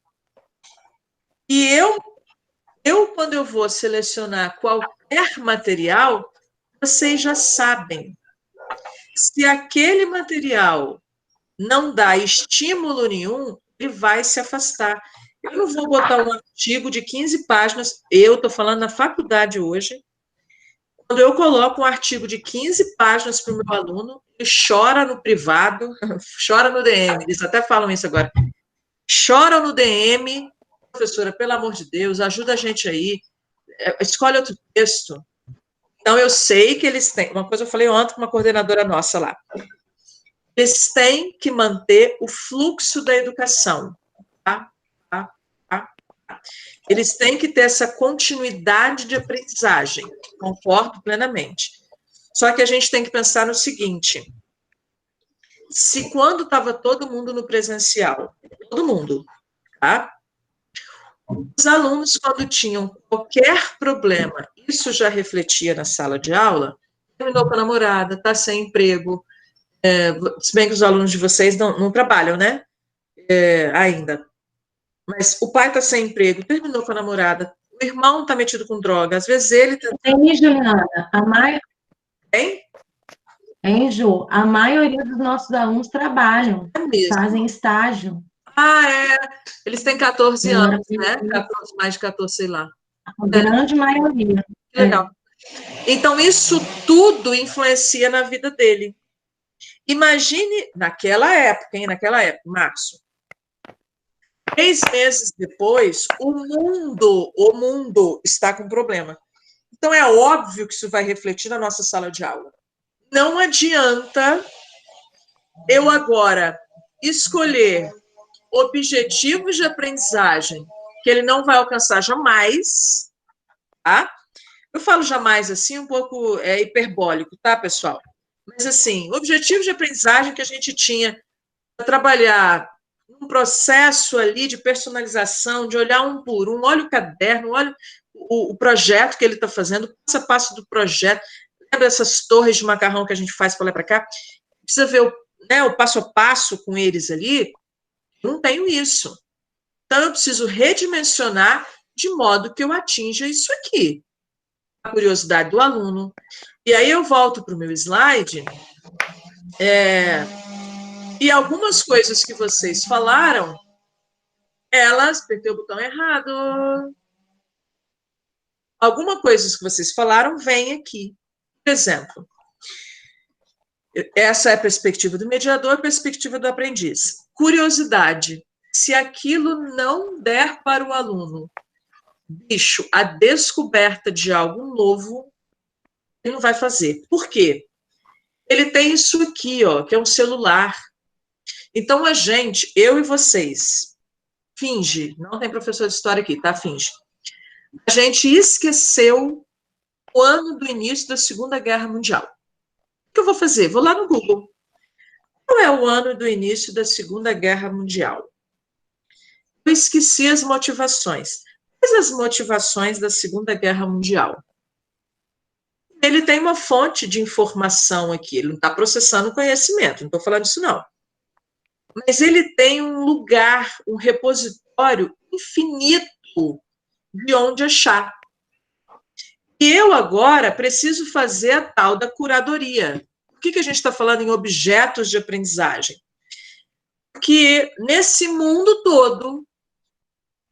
E eu, quando eu vou selecionar qualquer material, vocês já sabem. Se aquele material não dá estímulo nenhum, ele vai se afastar. Eu não vou botar um artigo de 15 páginas, eu estou falando na faculdade hoje, quando eu coloco um artigo de 15 páginas para o meu aluno, ele chora no privado, chora no DM, eles até falam isso agora, chora no DM, professora, pelo amor de Deus, ajuda a gente aí, escolhe outro texto. Então, eu sei que eles têm, uma coisa eu falei ontem com uma coordenadora nossa lá, eles têm que manter o fluxo da educação, tá? Eles têm que ter essa continuidade de aprendizagem, concordo plenamente. Só que a gente tem que pensar no seguinte, se quando estava todo mundo no presencial, todo mundo, tá? Os alunos, quando tinham qualquer problema, isso já refletia na sala de aula, terminou com a namorada, está sem emprego, se bem que os alunos de vocês não trabalham, né? Ainda. Mas o pai está sem emprego, terminou com a namorada, o irmão está metido com droga, às vezes ele... Tem, Juliana, Hein? Hein, Ju? A maioria dos nossos alunos trabalham, fazem estágio. Eles têm 14 anos, né? 14, mais de 14, sei lá. A grande maioria. Que legal. Então, isso tudo influencia na vida dele. Imagine, naquela época, março, 3 meses depois, o mundo está com problema. Então, é óbvio que isso vai refletir na nossa sala de aula. Não adianta eu agora escolher objetivos de aprendizagem que ele não vai alcançar jamais, tá? Eu falo jamais assim, um pouco hiperbólico, tá, pessoal? Mas, assim, objetivos de aprendizagem que a gente tinha para trabalhar um processo ali de personalização, de olhar um por um, olha o caderno, olha o projeto que ele está fazendo, passo a passo do projeto, lembra essas torres de macarrão que a gente faz para lá e para cá? Precisa ver o passo a passo com eles ali. Eu não tenho isso. Então, eu preciso redimensionar de modo que eu atinja isso aqui. A curiosidade do aluno. E aí eu volto para o meu slide, e algumas coisas que vocês falaram, elas... Apertei o botão errado. Algumas coisas que vocês falaram vêm aqui. Por exemplo, essa é a perspectiva do mediador, a perspectiva do aprendiz. Curiosidade. Se aquilo não der para o aluno, a descoberta de algo novo, ele não vai fazer. Por quê? Ele tem isso aqui, ó, que é um celular. Então, a gente, eu e vocês, finge, não tem professor de história aqui, tá? Finge. A gente esqueceu o ano do início da Segunda Guerra Mundial. O que eu vou fazer? Vou lá no Google. Qual é o ano do início da Segunda Guerra Mundial? Eu esqueci as motivações. Quais as motivações da Segunda Guerra Mundial? Ele tem uma fonte de informação aqui, ele não está processando conhecimento, não estou falando disso não. Mas ele tem um lugar, um repositório infinito de onde achar. E eu agora preciso fazer a tal da curadoria. Por que a gente está falando em objetos de aprendizagem? Porque nesse mundo todo,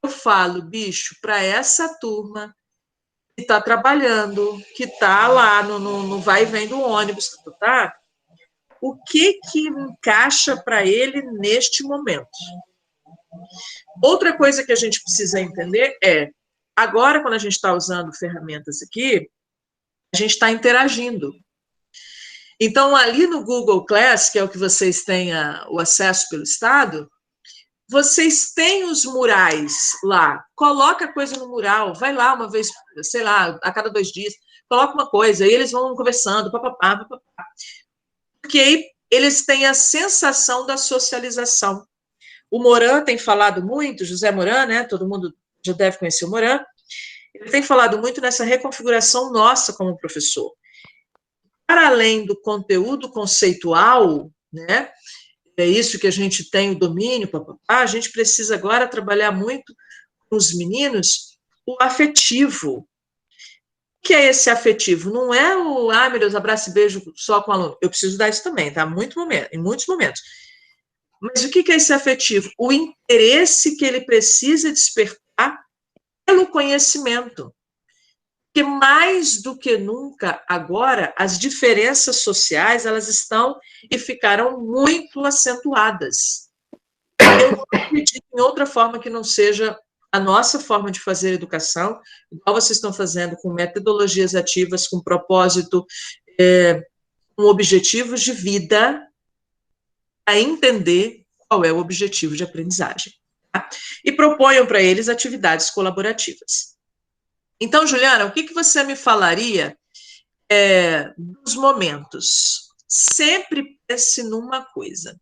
eu falo, bicho, para essa turma que está trabalhando, que está lá no vai e vem do ônibus, tá? O que encaixa para ele neste momento? Outra coisa que a gente precisa entender é, agora, quando a gente está usando ferramentas aqui, a gente está interagindo. Então, ali no Google Class, que é o que vocês têm o acesso pelo Estado, vocês têm os murais lá. Coloca coisa no mural, vai lá uma vez, sei lá, a cada 2 dias, coloca uma coisa, aí eles vão conversando, papapá, papapá. Porque aí eles têm a sensação da socialização. O Moran tem falado muito, José Moran, né? Todo mundo já deve conhecer o Moran. Ele tem falado muito nessa reconfiguração nossa como professor. Para além do conteúdo conceitual, né? É isso que a gente tem o domínio, papapá, a gente precisa agora trabalhar muito com os meninos o afetivo. O que é esse afetivo? Não é o, meu Deus, abraço e beijo só com o aluno. Eu preciso dar isso também, tá? Em muitos momentos. Mas o que é esse afetivo? O interesse que ele precisa despertar pelo conhecimento. Porque mais do que nunca, agora, as diferenças sociais, elas estão e ficaram muito acentuadas. Eu não acredito em outra forma que não seja a nossa forma de fazer educação, igual vocês estão fazendo, com metodologias ativas, com propósito, com objetivos de vida, a entender qual é o objetivo de aprendizagem. Tá? E proponham para eles atividades colaborativas. Então, Juliana, o que você me falaria dos momentos? Sempre pense numa coisa.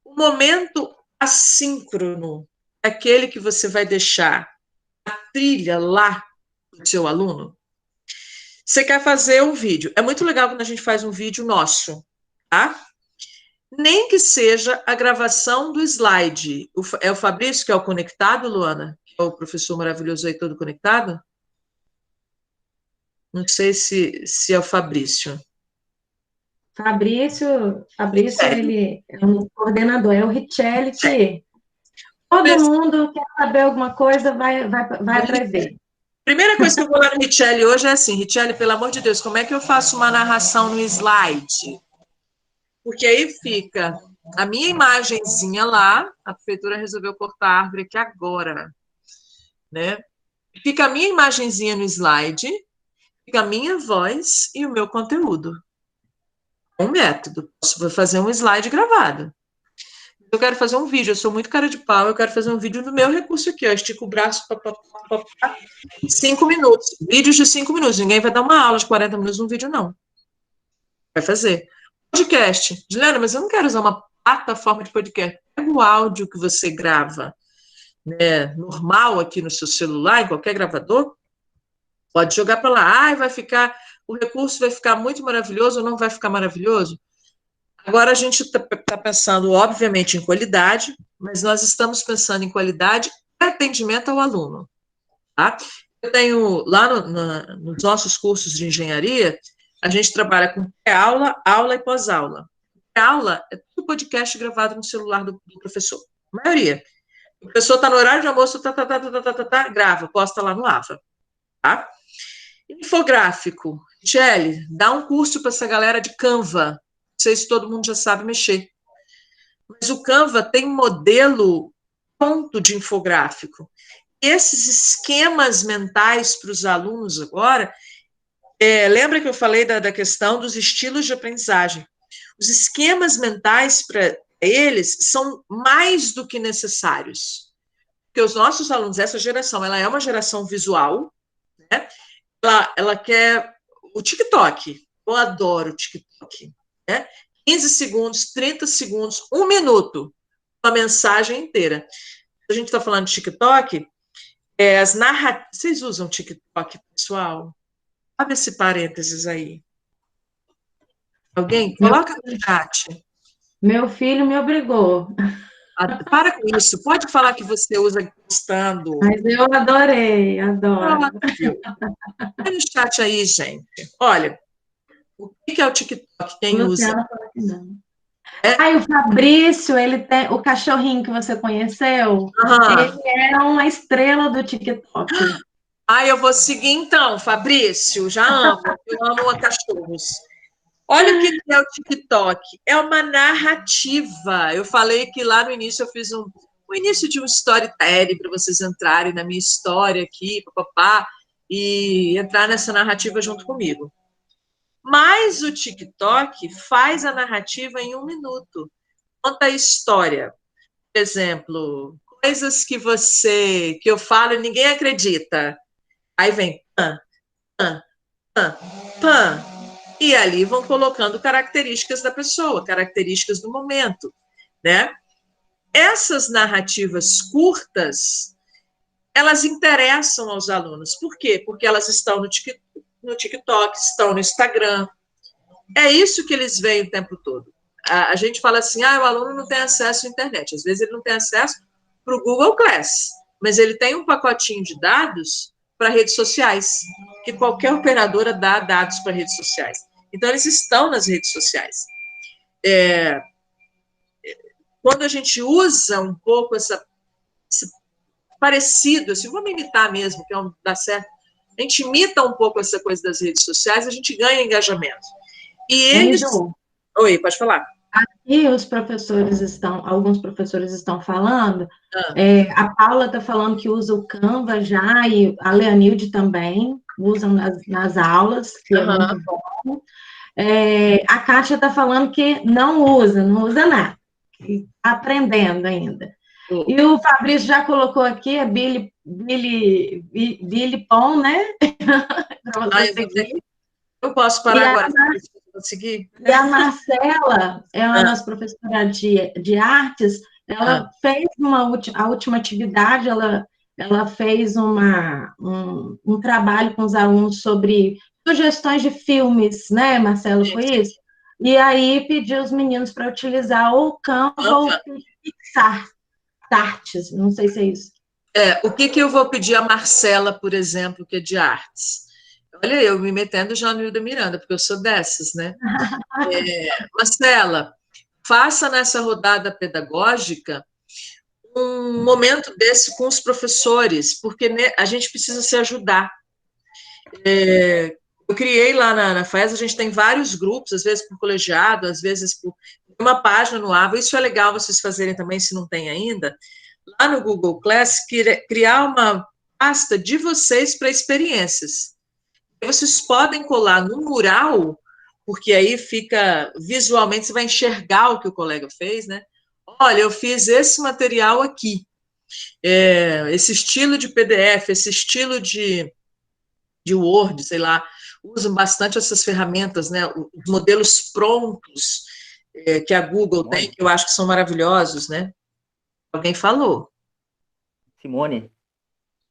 O momento assíncrono é aquele que você vai deixar a trilha lá do seu aluno. Você quer fazer um vídeo. É muito legal quando a gente faz um vídeo nosso, tá? Nem que seja a gravação do slide. É o Fabrício que é o conectado, Luana? Que é o professor maravilhoso aí todo conectado? Não sei se é o Fabrício. Fabrício, ele é um coordenador, é o Richelli que todo mundo quer saber alguma coisa, vai atrás dele. Primeira coisa que eu vou lá no Richelli hoje é assim, Richelli, pelo amor de Deus, como é que eu faço uma narração no slide? Porque aí fica a minha imagenzinha lá, a prefeitura resolveu cortar a árvore aqui agora, né? Fica a minha imagenzinha no slide, fica a minha voz e o meu conteúdo. Um método. Vou fazer um slide gravado. Eu quero fazer um vídeo, eu sou muito cara de pau, eu quero fazer um vídeo do meu recurso aqui, ó, estico o braço, 5 minutos, vídeos de 5 minutos, ninguém vai dar uma aula de 40 minutos num vídeo, não. Vai fazer. Podcast. Juliana, mas eu não quero usar uma plataforma de podcast. Pega o áudio que você grava, né, normal aqui no seu celular, em qualquer gravador, pode jogar para lá. O recurso vai ficar muito maravilhoso ou não vai ficar maravilhoso? Agora a gente está pensando, obviamente, em qualidade, mas nós estamos pensando em qualidade e atendimento ao aluno. Tá? Eu tenho, lá nos nossos cursos de engenharia, a gente trabalha com pré-aula, aula e pós-aula. Pré-aula é tudo podcast gravado no celular do professor. A maioria. O professor está no horário de almoço, grava, posta lá no AVA. Tá? Infográfico. Michele, dá um curso para essa galera de Canva. Não sei se todo mundo já sabe mexer. Mas o Canva tem modelo pronto de infográfico. Esses esquemas mentais para os alunos agora, lembra que eu falei da questão dos estilos de aprendizagem? Os esquemas mentais para eles são mais do que necessários. Porque os nossos alunos, essa geração, ela é uma geração visual, né? Ela quer o TikTok. Eu adoro o TikTok. Né? 15 segundos, 30 segundos, 1 minuto, uma mensagem inteira. A gente está falando de TikTok, as narrativas. Vocês usam TikTok, pessoal? Abre esse parênteses aí. Alguém? Coloca no chat. Meu filho me obrigou. Para com isso. Pode falar que você usa gostando. Mas eu adorei, adoro. Óbvio. Olha no chat aí, gente. Olha, o que é o TikTok? Quem usa? Luciana fala que não. Ai, o Fabrício, ele tem o cachorrinho que você conheceu, ele é uma estrela do TikTok. Eu vou seguir então, Fabrício. Já amo. Eu amo cachorros. Olha o que é o TikTok. É uma narrativa. Eu falei que lá no início eu fiz o início de um storytelling para vocês entrarem na minha história aqui, papapá, e entrar nessa narrativa junto comigo. Mas o TikTok faz a narrativa em 1 minuto. Conta a história. Por exemplo, coisas que eu falo e ninguém acredita. Aí vem pã, pã, pã, pã. E ali vão colocando características da pessoa, características do momento, né? Essas narrativas curtas, elas interessam aos alunos. Por quê? Porque elas estão no TikTok, estão no Instagram. É isso que eles veem o tempo todo. A gente fala assim, o aluno não tem acesso à internet. Às vezes ele não tem acesso para o Google Class, mas ele tem um pacotinho de dados para redes sociais, que qualquer operadora dá dados para redes sociais. Então, eles estão nas redes sociais. Quando a gente usa um pouco esse parecido, assim, vamos imitar mesmo, que dá certo, a gente imita um pouco essa coisa das redes sociais, a gente ganha engajamento. E eles... Oi, pode falar. Aqui alguns professores estão falando, a Paula está falando que usa o Canva já, e a Leonilde também usam nas aulas, que é muito bom. A Kátia está falando que não usa nada, está aprendendo ainda. E o Fabrício já colocou aqui, é Billy Pon, né? Para você seguir. Eu posso parar agora, se eu seguir. E a Marcela, é uma das professoras de artes, ela fez a última atividade, ela fez um trabalho com os alunos sobre sugestões de filmes, né, Marcelo, foi isso? E aí pediu os meninos para utilizar ou o Canva ou o PixArts, não sei se é isso. O que eu vou pedir a Marcela, por exemplo, que é de artes? Olha, eu me metendo já no Hilda Miranda, porque eu sou dessas, né? Marcela, faça nessa rodada pedagógica um momento desse com os professores, porque a gente precisa se ajudar. Eu criei lá na FAES, a gente tem vários grupos, às vezes por colegiado, às vezes por uma página no AVA, isso é legal vocês fazerem também, se não tem ainda, lá no Google Class, criar uma pasta de vocês para experiências. Vocês podem colar no mural, porque aí fica visualmente, você vai enxergar o que o colega fez, né? Olha, eu fiz esse material aqui, esse estilo de PDF, esse estilo de Word, sei lá, usam bastante essas ferramentas, né? Os modelos prontos que a Google tem, que eu acho que são maravilhosos, né? Alguém falou. Simone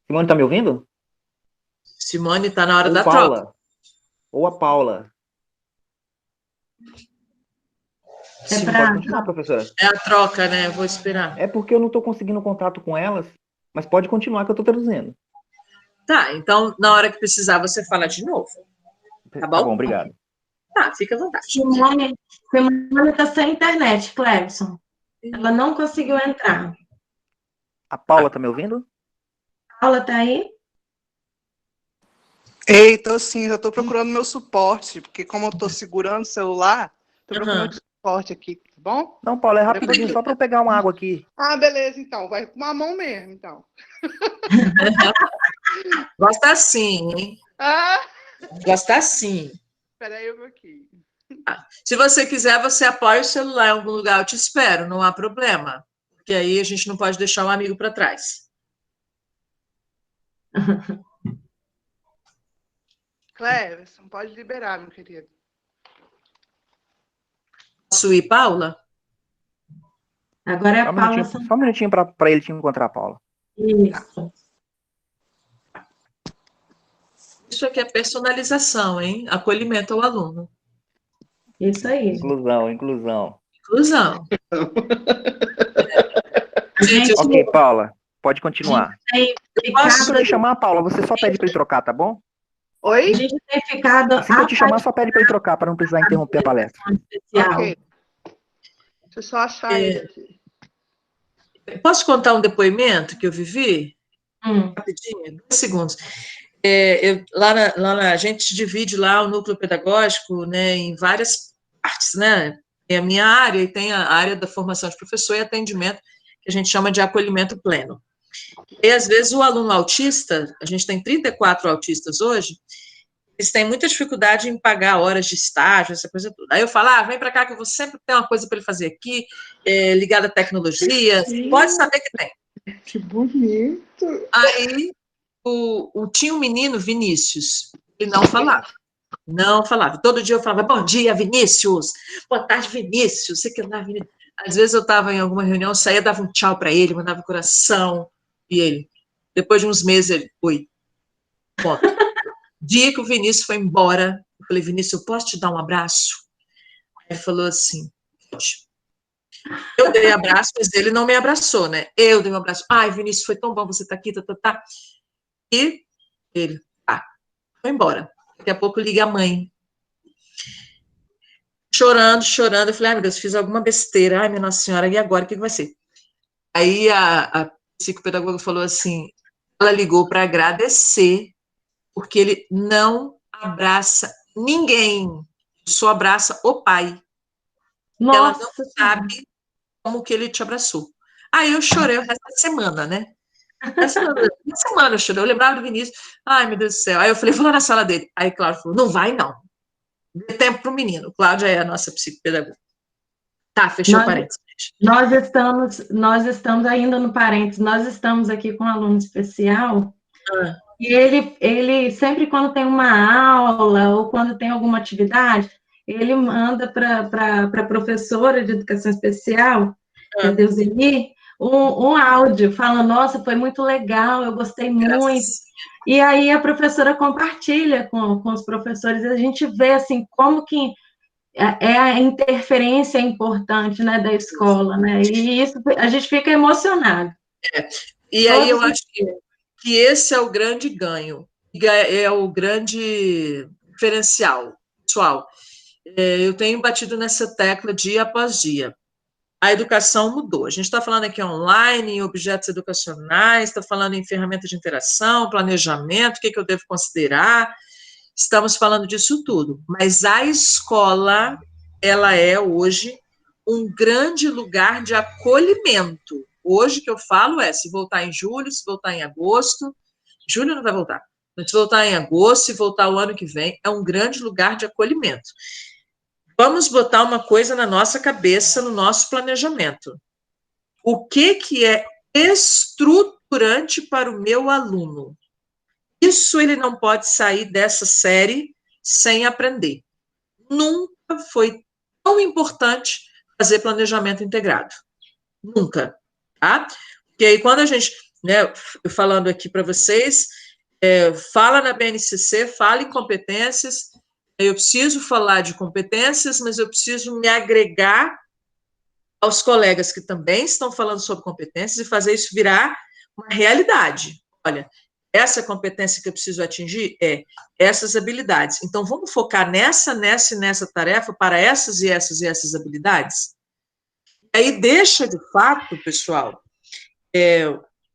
está me ouvindo? Simone está na hora da Paula. troca. Ou a Paula. Pode continuar, professora. É a troca, né? Eu vou esperar. É porque eu não estou conseguindo contato com elas, mas pode continuar que eu estou traduzindo. Tá, então, na hora que precisar, você fala de novo. Tá bom? Tá bom, obrigado. Tá, fica à vontade. Simone está sem internet, Clebson. Ela não conseguiu entrar. A Paula está me ouvindo? Paula está aí? Ei, tô sim, eu tô procurando meu suporte, porque como eu tô segurando o celular, tô procurando suporte aqui, tá bom? Não, Paula, é rapidinho, só para eu pegar uma água aqui. Ah, beleza, então, vai com uma mão mesmo, então. Gosta assim, hein? Gosta assim. Espera aí, eu vou aqui. Se você quiser, você apoia o celular em algum lugar, eu te espero, não há problema. Porque aí a gente não pode deixar um amigo para trás. Cleverson, pode liberar, meu querido. Posso ir, Paula? Agora é a Paula. Só um minutinho para ele te encontrar, a Paula. Isso. Isso aqui é personalização, hein? Acolhimento ao aluno. Isso aí. Inclusão. Inclusão. Gente, eu Ok, Paula, pode continuar. tem posso- Se eu te chamar, Paula, você só pede para ele trocar, tá bom? a Oi? gente tem ficado Assim que eu te chamar, só pede para ele trocar, para não precisar interromper a palestra. especial. Ok. Deixa eu só achar ele aqui. posso contar um depoimento que eu vivi? Hum. Rapidinho, 2 segundos. A gente divide lá o núcleo pedagógico, né, em várias partes, né? Tem a minha área e tem a área da formação de professor e atendimento, que a gente chama de acolhimento pleno. E, às vezes, o aluno autista, a gente tem 34 autistas hoje, eles têm muita dificuldade em pagar horas de estágio, essa coisa toda. Aí eu falo, vem para cá que eu vou sempre ter uma coisa para ele fazer aqui, ligada à tecnologia, pode saber que tem. Que bonito. Aí tinha um menino, Vinícius, ele não falava. Não falava. Todo dia eu falava, bom dia, Vinícius. Boa tarde, Vinícius. Sei que lá, Vinícius. Às vezes eu estava em alguma reunião, saía, dava um tchau para ele, mandava coração. E ele, depois de uns meses, ele, oi. Ponto. Dia que o Vinícius foi embora, eu falei, Vinícius, eu posso te dar um abraço? Ele falou assim, pode. Eu dei abraço, mas ele não me abraçou, né? Eu dei um abraço. Ai, Vinícius, foi tão bom você estar aqui, tá. E ele, foi embora. Daqui a pouco liga a mãe. Chorando. Eu falei, ai, meu Deus, fiz alguma besteira. Ai, minha Nossa Senhora, e agora? O que vai ser? Aí a psicopedagoga falou assim, ela ligou para agradecer, porque ele não abraça ninguém, só abraça o pai. Ela não Nossa, sabe como que ele te abraçou. Aí eu chorei o resto da semana, né? Na semana eu chorei, eu lembrava do Vinícius, ai, meu Deus do céu. Aí eu falei, vou lá na sala dele. Aí Cláudio falou, não vai, não. Dê tempo para o menino. Cláudia é a nossa psicopedagoga. Tá, fechou o parênteses. nós estamos ainda no parênteses, nós estamos aqui com um aluno especial, e ele sempre quando tem uma aula, ou quando tem alguma atividade, ele manda para a professora de educação especial, que é Deuseni, um áudio, fala, nossa, foi muito legal, eu gostei muito. E aí a professora compartilha com os professores, e a gente vê, assim, como que a interferência importante, né, da escola, né, e isso a gente fica emocionado. E aí eu acho que esse é o grande ganho, é o grande diferencial, pessoal. Eu tenho batido nessa tecla dia após dia. A educação mudou. A gente está falando aqui online, em objetos educacionais, está falando em ferramentas de interação, planejamento, o que eu devo considerar. Estamos falando disso tudo. Mas a escola, ela é hoje um grande lugar de acolhimento. Hoje que eu falo se voltar em julho, se voltar em agosto, julho não vai voltar, mas se voltar em agosto, se voltar o ano que vem, é um grande lugar de acolhimento. Vamos botar uma coisa na nossa cabeça, no nosso planejamento. O que é estruturante para o meu aluno? Isso ele não pode sair dessa série sem aprender. Nunca foi tão importante fazer planejamento integrado. Nunca, tá? Porque aí quando a gente, né, falando aqui para vocês, fala na BNCC, fala em competências, eu preciso falar de competências, mas eu preciso me agregar aos colegas que também estão falando sobre competências e fazer isso virar uma realidade. Olha, essa competência que eu preciso atingir é essas habilidades. Então, vamos focar nessa e nessa tarefa para essas e essas habilidades? Aí deixa, de fato, pessoal,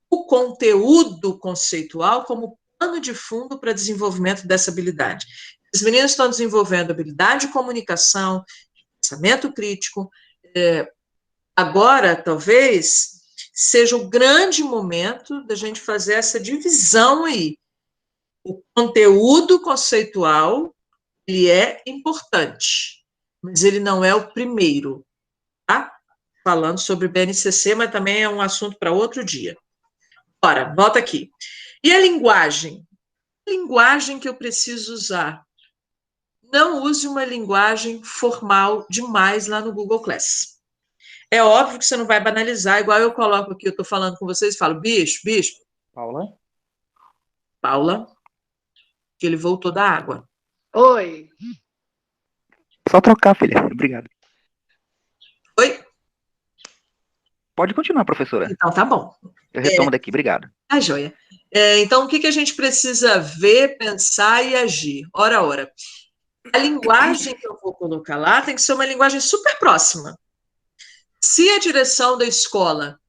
o conteúdo conceitual como pano de fundo para desenvolvimento dessa habilidade. Os meninos estão desenvolvendo habilidade de comunicação, pensamento crítico. Agora, talvez, seja o grande momento da gente fazer essa divisão aí. O conteúdo conceitual, ele é importante, mas ele não é o primeiro, tá? Falando sobre BNCC, mas também é um assunto para outro dia. Ora, volta aqui. E a linguagem? A linguagem que eu preciso usar? Não use uma linguagem formal demais lá no Google Class. É óbvio que você não vai banalizar, igual eu coloco aqui, eu estou falando com vocês e falo, bicho, Paula, que ele voltou da água. Oi. Só trocar, filha. Obrigado. Oi? Pode continuar, professora. Então, tá bom. Eu retomo daqui, obrigado. Tá, joia. Então, o que a gente precisa ver, pensar e agir? Ora. A linguagem que eu vou colocar lá tem que ser uma linguagem super próxima. Se a direção da escola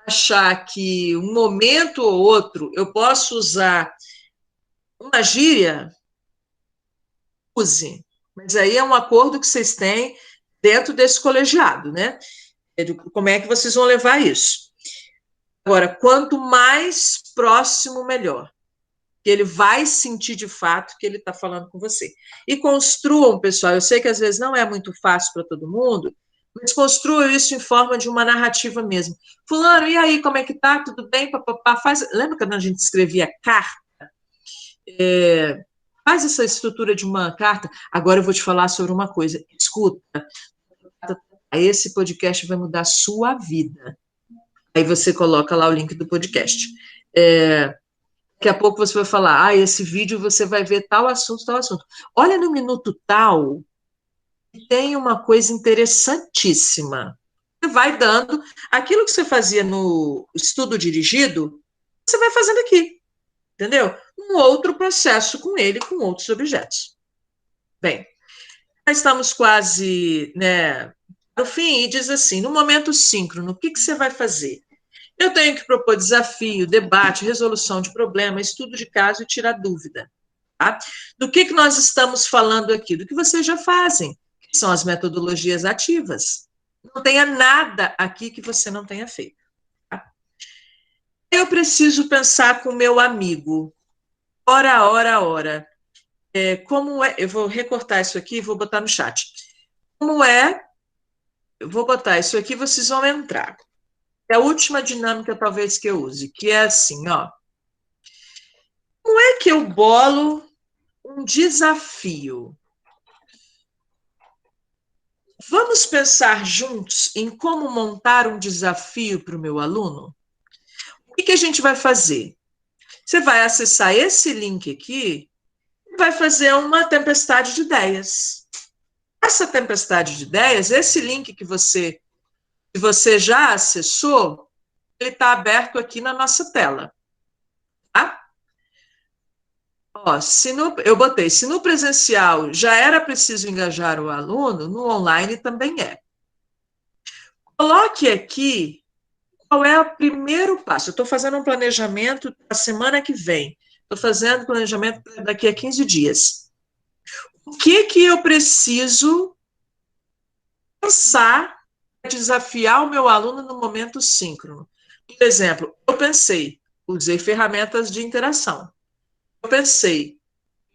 achar que um momento ou outro eu posso usar uma gíria, use. Mas aí é um acordo que vocês têm dentro desse colegiado, né? Como é que vocês vão levar isso? Agora, quanto mais próximo, melhor. Que ele vai sentir de fato que ele está falando com você. E construam, pessoal, eu sei que às vezes não é muito fácil para todo mundo, mas construam isso em forma de uma narrativa mesmo. Fulano, e aí, como é que tá? Tudo bem? Papapá, faz... Lembra quando a gente escrevia carta? Faz essa estrutura de uma carta. Agora eu vou te falar sobre uma coisa. Escuta, esse podcast vai mudar a sua vida. Aí você coloca lá o link do podcast. Daqui a pouco você vai falar, esse vídeo você vai ver tal assunto, tal assunto. Olha no minuto tal, tem uma coisa interessantíssima. Você vai dando aquilo que você fazia no estudo dirigido, você vai fazendo aqui, entendeu? Um outro processo com ele, com outros objetos. Bem, já estamos quase, no fim, e diz assim, no momento síncrono, o que você vai fazer? Eu tenho que propor desafio, debate, resolução de problema, estudo de caso e tirar dúvida. Tá? Do que nós estamos falando aqui? Do que vocês já fazem, que são as metodologias ativas. Não tenha nada aqui que você não tenha feito. Tá? Eu preciso pensar com o meu amigo. Ora. Como é? Eu vou recortar isso aqui e vou botar no chat. Como é? Eu vou botar isso aqui, vocês vão entrar. É a última dinâmica, talvez, que eu use, que é assim, ó. Como é que eu bolo um desafio? Vamos pensar juntos em como montar um desafio para o meu aluno? O que a gente vai fazer? Você vai acessar esse link aqui e vai fazer uma tempestade de ideias. Essa tempestade de ideias, esse link que você já acessou, ele está aberto aqui na nossa tela. Tá? Ó, eu botei, se no presencial já era preciso engajar o aluno, no online também é. Coloque aqui qual é o primeiro passo. Eu estou fazendo um planejamento para a semana que vem. Estou fazendo planejamento daqui a 15 dias. O que eu preciso pensar para desafiar o meu aluno no momento síncrono? Por exemplo, eu pensei, usei ferramentas de interação. Eu pensei,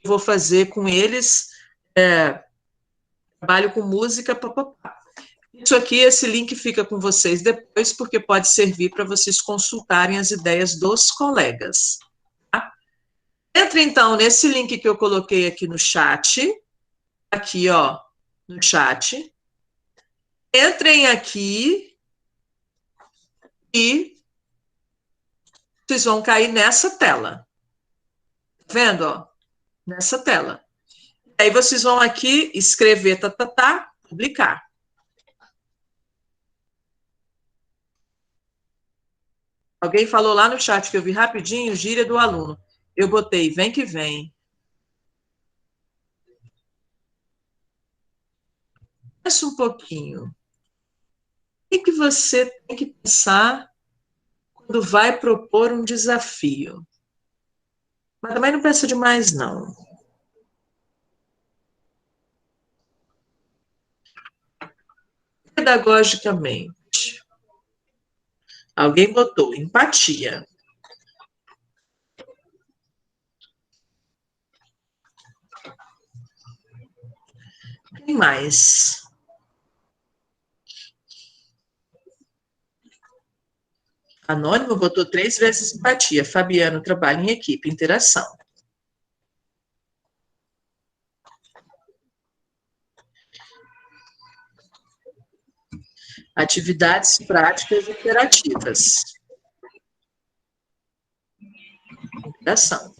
vou fazer com eles trabalho com música, papapá. Isso aqui, esse link fica com vocês depois, porque pode servir para vocês consultarem as ideias dos colegas. Tá? Entre, então, nesse link que eu coloquei aqui no chat, aqui, ó, no chat. Entrem aqui e vocês vão cair nessa tela. Tá vendo, ó? Nessa tela. Aí vocês vão aqui escrever, publicar. Alguém falou lá no chat que eu vi rapidinho, gíria do aluno. Eu botei, vem que vem. Pensa um pouquinho. O que você tem que pensar quando vai propor um desafio? Mas também não pensa demais, não. Pedagogicamente. Alguém botou empatia. Quem mais? Anônimo botou 3 vezes empatia. Fabiano, trabalho em equipe, interação. Atividades práticas interativas. Interação.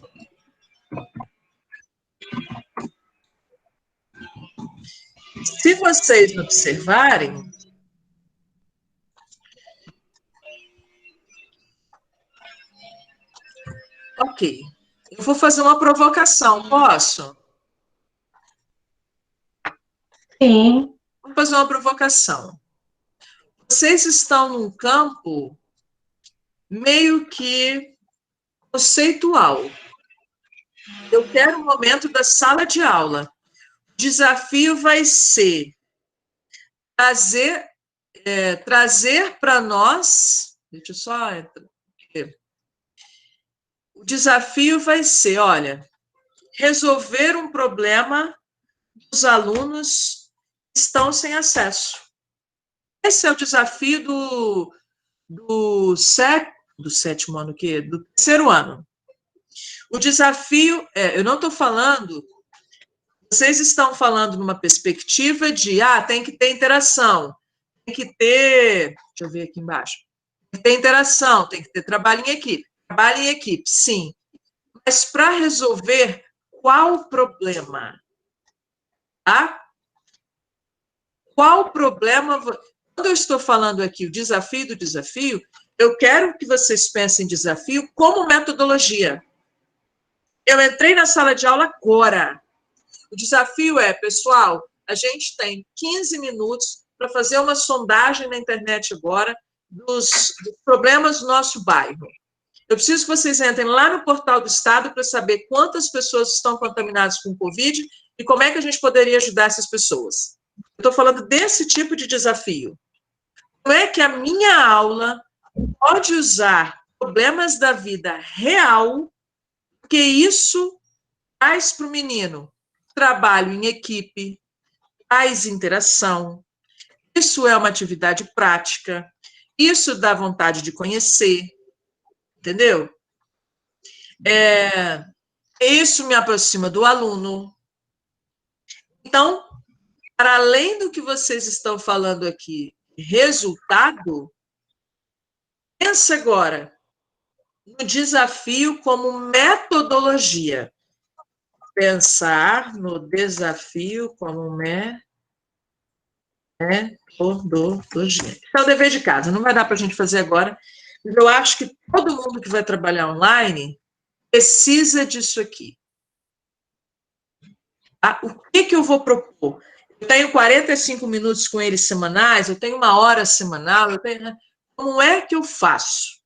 Se vocês observarem, Ok. Eu vou fazer uma provocação, posso? Sim, Vou fazer uma provocação. Vocês estão num campo meio que conceitual. Eu quero o momento da sala de aula. O desafio vai ser trazer para nós. Deixa eu só. O desafio vai ser, olha, resolver um problema dos alunos que estão sem acesso. Esse é o desafio do sétimo ano, do terceiro ano. O desafio eu não estou falando, vocês estão falando numa perspectiva de, tem que ter interação, tem que ter, deixa eu ver aqui embaixo, tem que ter interação, tem que ter trabalho em equipe. Trabalho em equipe, sim. Mas para resolver qual o problema? Tá? Qual o problema? Quando eu estou falando aqui o desafio do desafio, eu quero que vocês pensem em desafio como metodologia. Eu entrei na sala de aula agora. O desafio é, pessoal, a gente tem 15 minutos para fazer uma sondagem na internet agora dos problemas do nosso bairro. Eu preciso que vocês entrem lá no portal do Estado para saber quantas pessoas estão contaminadas com Covid e como é que a gente poderia ajudar essas pessoas. Eu estou falando desse tipo de desafio. Como é que a minha aula pode usar problemas da vida real, porque isso traz para o menino trabalho em equipe, traz interação, isso é uma atividade prática, isso dá vontade de conhecer, entendeu? Isso me aproxima do aluno. Então, para além do que vocês estão falando aqui, resultado, pensa agora no desafio como metodologia. Pensar no desafio como metodologia. Isso é o dever de casa, não vai dar para a gente fazer agora, mas eu acho que todo mundo que vai trabalhar online precisa disso aqui. O que eu vou propor? Eu tenho 45 minutos com eles semanais, eu tenho 1 hora semanal, como é que eu faço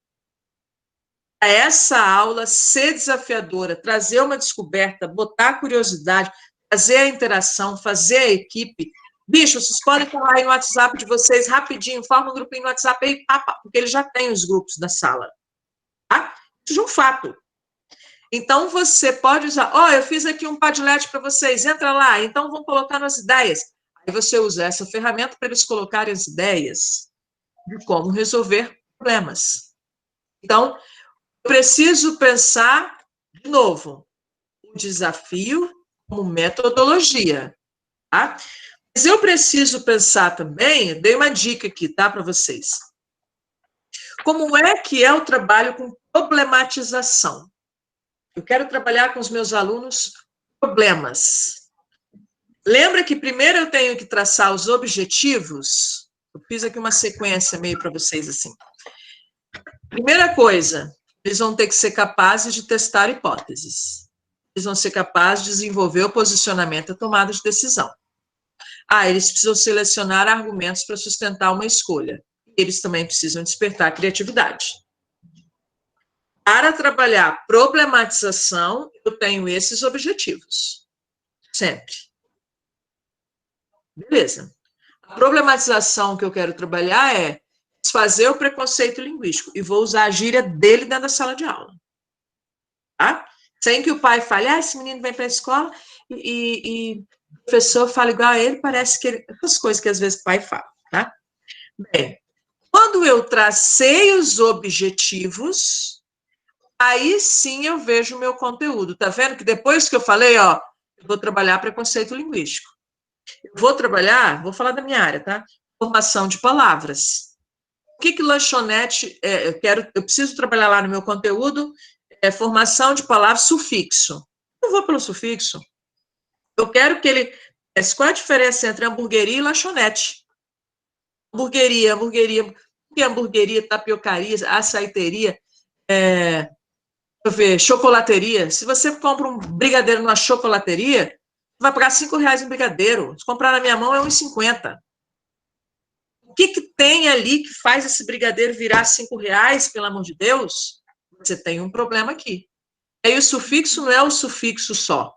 para essa aula ser desafiadora, trazer uma descoberta, botar curiosidade, fazer a interação, fazer a equipe? Bicho, vocês podem falar aí no WhatsApp de vocês rapidinho, forma um grupinho no WhatsApp aí, porque eles já têm os grupos da sala. Tá? Isso é um fato. Então, você pode usar, eu fiz aqui um Padlet para vocês, entra lá, então vão colocar nas ideias. Aí você usa essa ferramenta para eles colocarem as ideias de como resolver problemas. Então, eu preciso pensar, de novo, o desafio como metodologia, tá? Mas eu preciso pensar também, dei uma dica aqui, tá, para vocês. Como é que é o trabalho com problematização? Eu quero trabalhar com os meus alunos problemas. Lembra que primeiro eu tenho que traçar os objetivos? Eu fiz aqui uma sequência meio para vocês assim. Primeira coisa, eles vão ter que ser capazes de testar hipóteses. Eles vão ser capazes de desenvolver o posicionamento e a tomada de decisão. Eles precisam selecionar argumentos para sustentar uma escolha. Eles também precisam despertar a criatividade. Para trabalhar problematização, eu tenho esses objetivos. Sempre. Beleza. A problematização que eu quero trabalhar é desfazer o preconceito linguístico. E vou usar a gíria dele dentro da sala de aula. Tá? Sem que o pai fale, esse menino vem para a escola e o professor fala igual a ele, parece que ele... Essas coisas que às vezes o pai fala. Tá? Bem, quando eu tracei os objetivos... Aí sim eu vejo o meu conteúdo. Tá vendo que depois que eu falei, eu vou trabalhar preconceito linguístico. Eu vou trabalhar, vou falar da minha área, tá? Formação de palavras. O que lanchonete, eu preciso trabalhar lá no meu conteúdo, formação de palavras, sufixo. Eu vou pelo sufixo. Eu quero que ele... Qual é a diferença entre hamburgueria e lanchonete? Hamburgueria, tapiocaria, açaiteria, eu ver, chocolateria. Se você compra um brigadeiro numa chocolateria, vai pagar R$ 5 em brigadeiro. Se comprar na minha mão, é R$ 1,50. O que tem ali que faz esse brigadeiro virar R$ 5, pelo amor de Deus? Você tem um problema aqui. E aí o sufixo não é o sufixo só.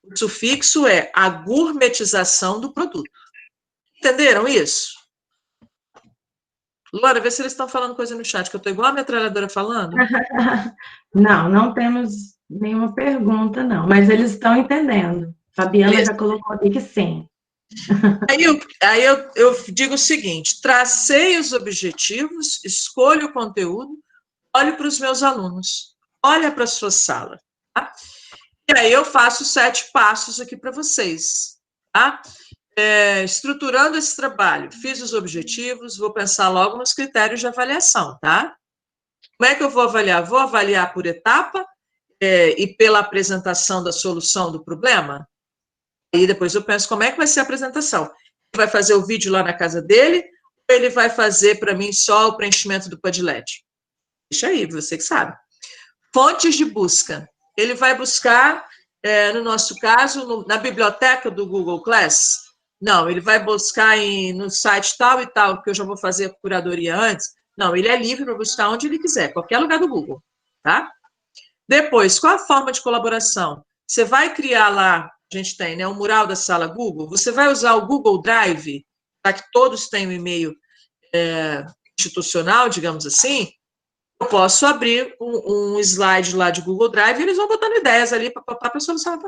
O sufixo é a gourmetização do produto. Entenderam isso? Laura, vê se eles estão falando coisa no chat, que eu estou igual a metralhadora falando. Não temos nenhuma pergunta, não, mas eles estão entendendo. Fabiana já colocou aqui que sim. Aí eu digo o seguinte: tracei os objetivos, escolho o conteúdo, olho para os meus alunos, olha para a sua sala. Tá? E aí eu faço 7 passos aqui para vocês. Tá? Estruturando esse trabalho, fiz os objetivos, vou pensar logo nos critérios de avaliação. Tá? Como é que eu vou avaliar? Vou avaliar por etapa e pela apresentação da solução do problema? Aí depois eu penso como é que vai ser a apresentação. Ele vai fazer o vídeo lá na casa dele ou ele vai fazer para mim só o preenchimento do Padlet? Deixa aí, você que sabe. Fontes de busca. Ele vai buscar, no nosso caso, na biblioteca do Google Class? Não, ele vai buscar no site tal e tal, que eu já vou fazer a curadoria antes. Não, ele é livre para buscar onde ele quiser, qualquer lugar do Google. Tá? Depois, qual a forma de colaboração? Você vai criar lá, a gente tem, né, um mural da sala Google, você vai usar o Google Drive, para que todos tenham um e-mail institucional, digamos assim. Eu posso abrir um slide lá de Google Drive e eles vão botando ideias ali para a solução.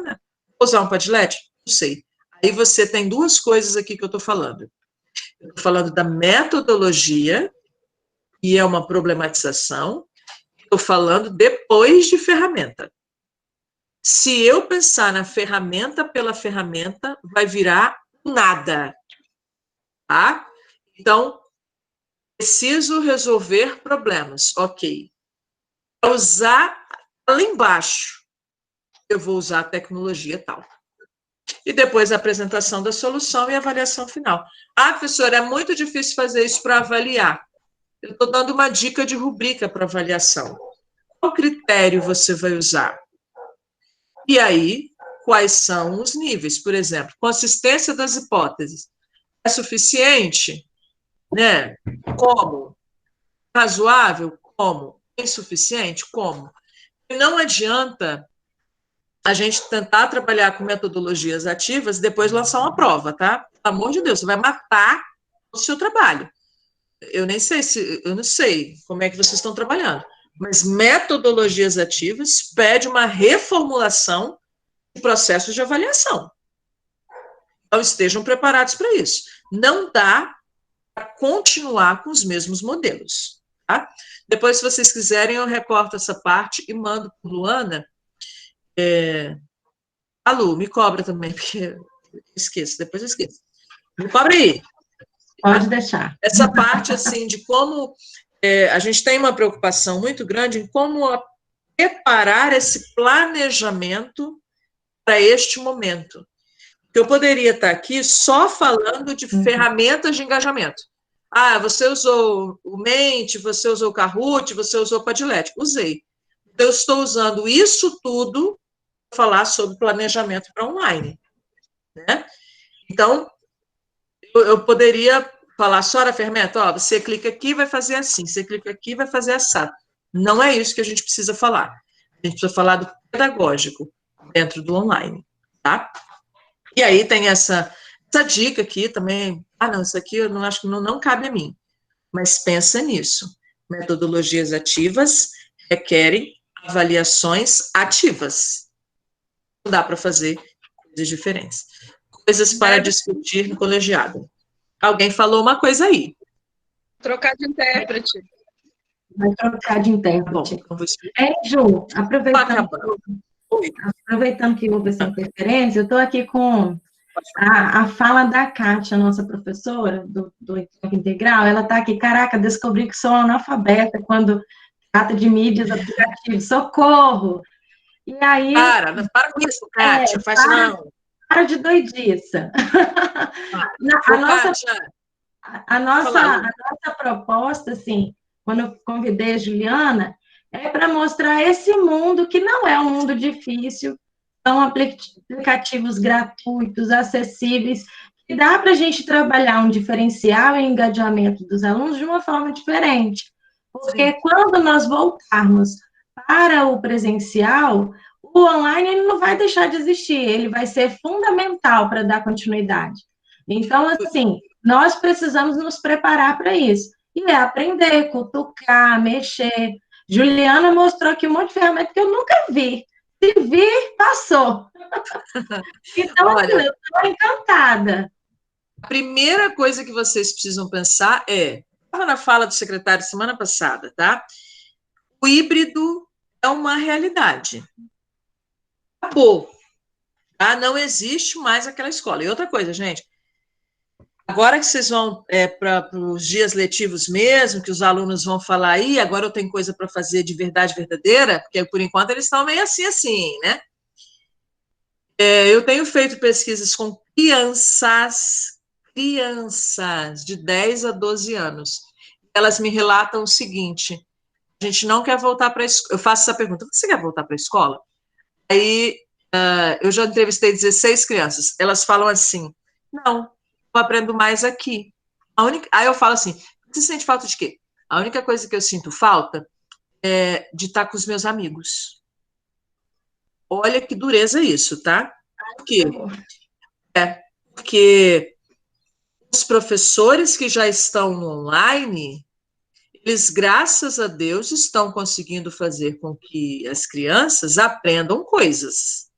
Usar um Padlet? Não sei. Aí você tem 2 coisas aqui que eu estou falando. Eu estou falando da metodologia, e é uma problematização. Estou falando depois de ferramenta. Se eu pensar na ferramenta pela ferramenta, vai virar nada. Tá? Então, preciso resolver problemas. Ok. Para usar lá embaixo, eu vou usar a tecnologia tal. E depois a apresentação da solução e a avaliação final. Ah, professora, é muito difícil fazer isso para avaliar. Eu estou dando uma dica de rubrica para avaliação. Qual critério você vai usar? E aí, quais são os níveis? Por exemplo, consistência das hipóteses. É suficiente? Né? Como? Razoável? Como? Insuficiente? Como? E não adianta a gente tentar trabalhar com metodologias ativas e depois lançar uma prova, tá? Pelo amor de Deus, você vai matar o seu trabalho. Eu não sei como é que vocês estão trabalhando, mas metodologias ativas pede uma reformulação de processos de avaliação. Então, estejam preparados para isso. Não dá para continuar com os mesmos modelos. Tá? Depois, se vocês quiserem, eu recorto essa parte e mando para a Luana. A Lu, me cobra também, porque eu esqueço, depois eu esqueço. Me cobra aí. Pode deixar. Essa parte, assim, de como a gente tem uma preocupação muito grande em como preparar esse planejamento para este momento. Eu poderia estar aqui só falando de ferramentas de engajamento. Ah, você usou o Mente, você usou o Kahoot, você usou o Padlet. Usei. Eu estou usando isso tudo para falar sobre planejamento para online. Né? Então, eu poderia falar só da ferramenta, ó, você clica aqui vai fazer assim, você clica aqui vai fazer assado. Não é isso que a gente precisa falar. A gente precisa falar do pedagógico dentro do online, tá? E aí tem essa dica aqui também. Ah, não, isso aqui eu não acho que não cabe a mim. Mas pensa nisso. Metodologias ativas requerem avaliações ativas. Não dá para fazer coisas diferentes. Coisas para discutir no colegiado. Alguém falou uma coisa aí. Trocar de intérprete. Vai trocar de intérprete. Bom, Ju, aproveitando que houve essa interferência, eu estou aqui com a fala da Kátia, nossa professora do Tempo Integral. Ela está aqui, caraca, descobri que sou analfabeta quando trata de mídias aplicativas, socorro! E aí... Para com isso, Kátia, faz não. Para de doidice. A nossa proposta, assim, quando eu convidei a Juliana, é para mostrar esse mundo que não é um mundo difícil, são aplicativos gratuitos, acessíveis, que dá para a gente trabalhar um diferencial e engajamento dos alunos de uma forma diferente. Porque quando nós voltarmos para o presencial, o online ele não vai deixar de existir, ele vai ser fundamental para dar continuidade. Então, assim, nós precisamos nos preparar para isso. E é aprender, cutucar, mexer. Juliana mostrou aqui um monte de ferramenta que eu nunca vi. Se vir, passou. Então, Olha, assim, eu estou encantada. a primeira coisa que vocês precisam pensar estava na fala do secretário semana passada, tá? O híbrido é uma realidade. Acabou. Tá? Não existe mais aquela escola. E outra coisa, gente, agora que vocês vão para os dias letivos mesmo, que os alunos vão falar aí, agora eu tenho coisa para fazer de verdade verdadeira, porque por enquanto eles estão meio assim, né? Eu tenho feito pesquisas com crianças de 10 a 12 anos. Elas me relatam o seguinte: a gente não quer voltar para a escola. Eu faço essa pergunta: você quer voltar para a escola? Aí eu já entrevistei 16 crianças. Elas falam assim: não, eu aprendo mais aqui. Aí eu falo assim: você sente falta de quê? A única coisa que eu sinto falta é de estar com os meus amigos. Olha que dureza isso, tá? Por quê? Porque os professores que já estão no online, eles, graças a Deus, estão conseguindo fazer com que as crianças aprendam coisas.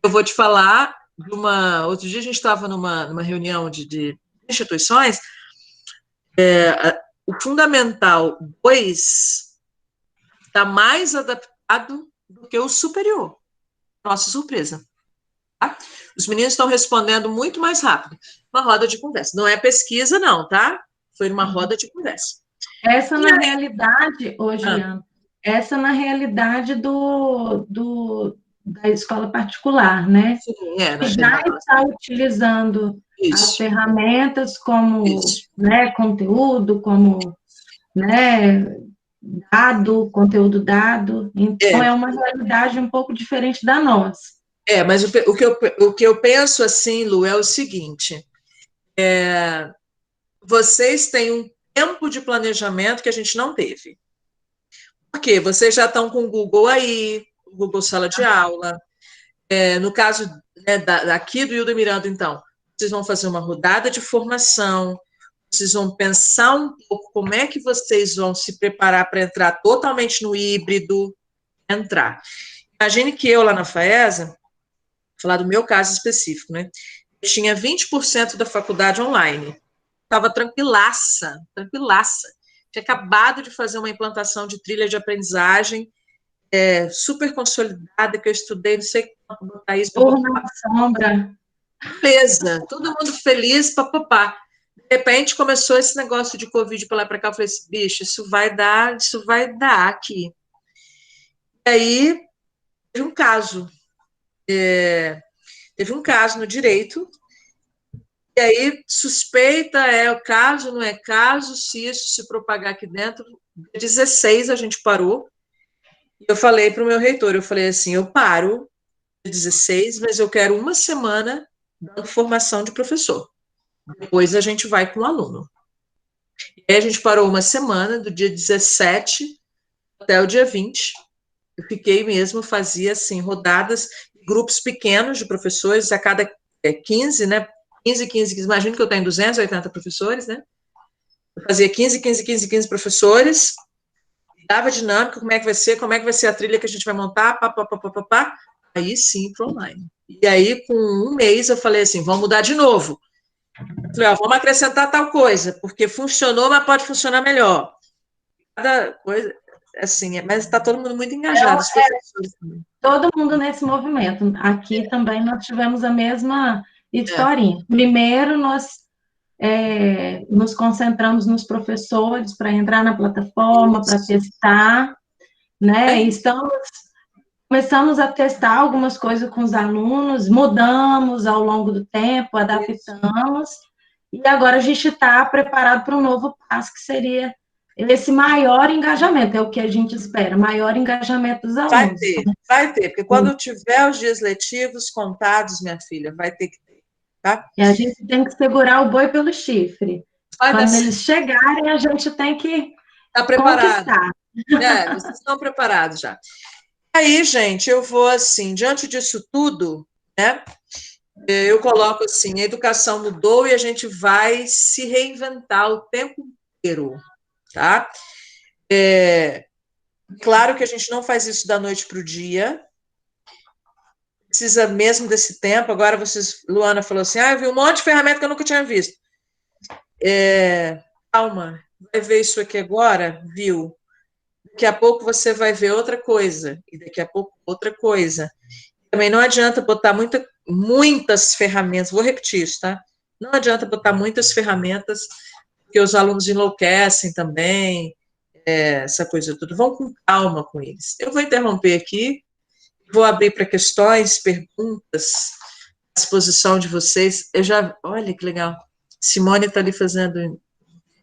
Eu vou te falar de uma... Outro dia a gente estava numa reunião de instituições, o Fundamental 2 está mais adaptado do que o superior. Nossa surpresa. Tá? Os meninos estão respondendo muito mais rápido. Uma roda de conversa. Não é pesquisa, não, tá? Foi uma roda de conversa. Essa na realidade, Juliana, essa na realidade da escola particular, né? Sim, já está utilizando as ferramentas como né, conteúdo, como né, conteúdo dado. Então, é uma realidade um pouco diferente da nossa. Mas o que eu penso assim, Lu, é o seguinte: vocês têm um tempo de planejamento que a gente não teve. Por quê? Vocês já estão com o Google aí, o Google Sala de Aula. No caso daqui do Hildo Miranda, então, vocês vão fazer uma rodada de formação, vocês vão pensar um pouco como é que vocês vão se preparar para entrar totalmente no híbrido, Imagine que eu, lá na FAESA, vou falar do meu caso específico, né? Eu tinha 20% da faculdade online. Estava tranquilaça. Tinha acabado de fazer uma implantação de trilha de aprendizagem super consolidada, que eu estudei, não sei quanto, botar isso para botar sombra. Beleza, todo mundo feliz, papapá. De repente começou esse negócio de Covid para lá para cá, eu falei assim, bicho, isso vai dar aqui. E aí teve um caso no direito, e aí suspeita o caso, não é caso, se isso se propagar aqui dentro. 16 a gente parou, e eu falei para o meu reitor, eu falei assim, eu paro 16, mas eu quero uma semana dando formação de professor. Depois a gente vai com o aluno. E aí a gente parou uma semana, do dia 17 até o dia 20. Eu fiquei mesmo, fazia assim, rodadas, grupos pequenos de professores, a cada 15, né? 15, imagina que eu tenho 280 professores, né? Eu fazia 15 professores, dava dinâmica, como é que vai ser a trilha que a gente vai montar, pá. Aí sim, para online. E aí, com um mês, eu falei assim, vamos mudar de novo. Eu falei, vamos acrescentar tal coisa, porque funcionou, mas pode funcionar melhor. Cada coisa, assim, mas está todo mundo muito engajado. Todo mundo nesse movimento. Aqui também nós tivemos a mesma historinha. Primeiro, nós nos concentramos nos professores para entrar na plataforma, para testar, né? Começamos a testar algumas coisas com os alunos, mudamos ao longo do tempo, adaptamos, e agora a gente está preparado para um novo passo, que seria esse maior engajamento, é o que a gente espera, maior engajamento dos alunos. Vai ter, porque quando tiver os dias letivos contados, minha filha, vai ter que ter, tá? E a gente tem que segurar o boi pelo chifre. Quando eles chegarem, a gente tem que conquistar. Vocês estão preparados já. Aí, gente, eu vou assim, diante disso tudo, né? Eu coloco assim, a educação mudou e a gente vai se reinventar o tempo inteiro, tá? Claro que a gente não faz isso da noite para o dia, precisa mesmo desse tempo. Agora Luana falou assim, eu vi um monte de ferramenta que eu nunca tinha visto. Calma, vai ver isso aqui agora, viu? Daqui a pouco você vai ver outra coisa, e daqui a pouco outra coisa. Também não adianta botar muitas ferramentas, vou repetir isso, tá? Não adianta botar muitas ferramentas, porque os alunos enlouquecem também, essa coisa toda. Vão com calma com eles. Eu vou interromper aqui, vou abrir para questões, perguntas, à disposição de vocês. Olha que legal, Simone está ali fazendo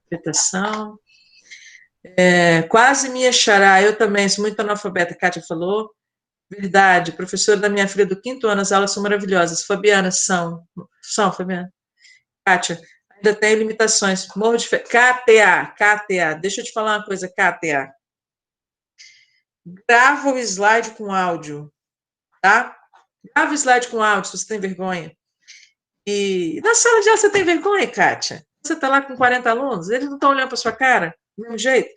interpretação. Quase minha xará, eu também sou muito analfabeta, a Kátia falou. Verdade, professora da minha filha do 5º ano, as aulas são maravilhosas. Fabiana, são, Fabiana. Kátia, ainda tem limitações. Morro de KTA, deixa eu te falar uma coisa, KTA. Grava o slide com áudio, tá? Grava o slide com áudio, se você tem vergonha. E na sala de aula você tem vergonha, Kátia? Você está lá com 40 alunos, eles não estão olhando para sua cara, do mesmo jeito.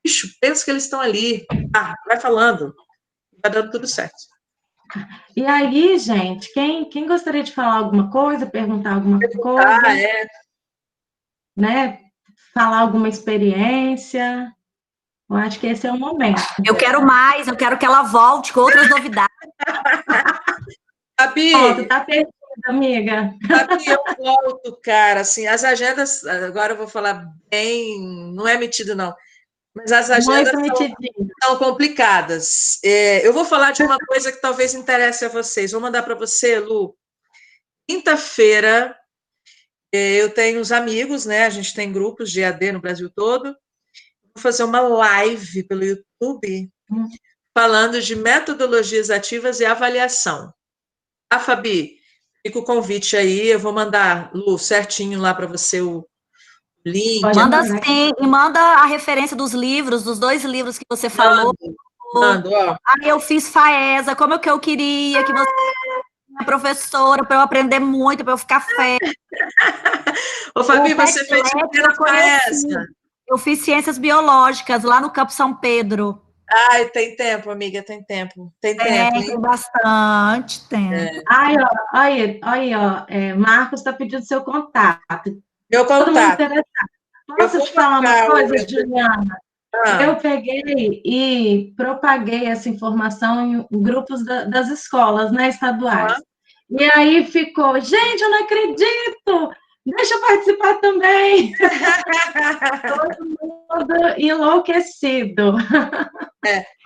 Bicho, pensa que eles estão ali. Vai falando. Vai dando tudo certo. E aí, gente, quem gostaria de falar alguma coisa, perguntar alguma coisa, né? Falar alguma experiência, eu acho que esse é o momento. Eu quero mais, eu quero que ela volte com outras novidades. Gabi, tu tá perdida, amiga. Gabi, eu volto, cara, assim, as agendas, agora eu vou falar bem, não é metido não, mas as agendas são complicadas. Eu vou falar de uma coisa que talvez interesse a vocês. Vou mandar para você, Lu. Quinta-feira, eu tenho uns amigos, né? A gente tem grupos de EAD no Brasil todo. Vou fazer uma live pelo YouTube falando de metodologias ativas e avaliação. Fabi, fica o convite aí. Eu vou mandar, Lu, certinho lá para você o link. Manda sim, e manda a referência dos 2 livros que você falou. Mando, ó. Eu fiz FAESA, como é que eu queria que você fosse professora, para eu aprender muito, para eu ficar fé. Ô, Fabi, você fez o que na FAESA? Eu fiz ciências biológicas lá no Campo São Pedro. Tem tempo, amiga, tem tempo. Tem bastante tempo. Aí, ó, Marcos está pedindo seu contato. Meu contato. Posso te falar uma coisa, Juliana? Eu peguei e propaguei essa informação em grupos das escolas, né, estaduais. E aí ficou, gente, eu não acredito! Deixa eu participar também! Todo mundo enlouquecido.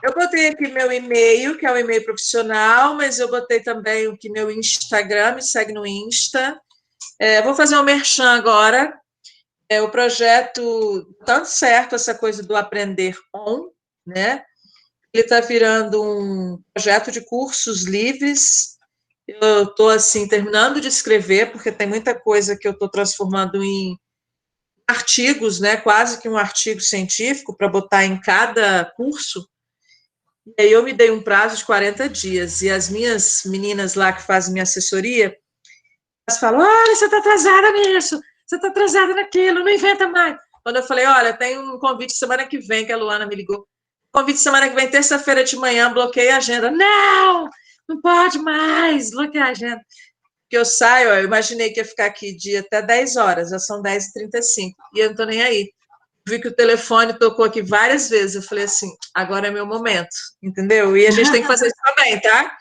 Eu botei aqui meu e-mail, que é o e-mail profissional, mas eu botei também o que meu Instagram, me segue no Insta. Vou fazer um merchan agora. O projeto, tanto certo, essa coisa do aprender né? Ele está virando um projeto de cursos livres. Eu estou, assim, terminando de escrever, porque tem muita coisa que eu estou transformando em artigos, né? Quase que um artigo científico para botar em cada curso. E aí eu me dei um prazo de 40 dias. E as minhas meninas lá que fazem minha assessoria, elas falam, olha, você está atrasada nisso, você está atrasada naquilo, não inventa mais. Quando eu falei, olha, tem um convite semana que vem, que a Luana me ligou, convite semana que vem, terça-feira de manhã, bloqueei a agenda. Não pode mais, bloqueei a agenda. Porque eu saio, eu imaginei que ia ficar aqui dia até 10 horas, já são 10h35, e eu não estou nem aí. Vi que o telefone tocou aqui várias vezes, eu falei assim, agora é meu momento, entendeu? E a gente tem que fazer isso também, tá?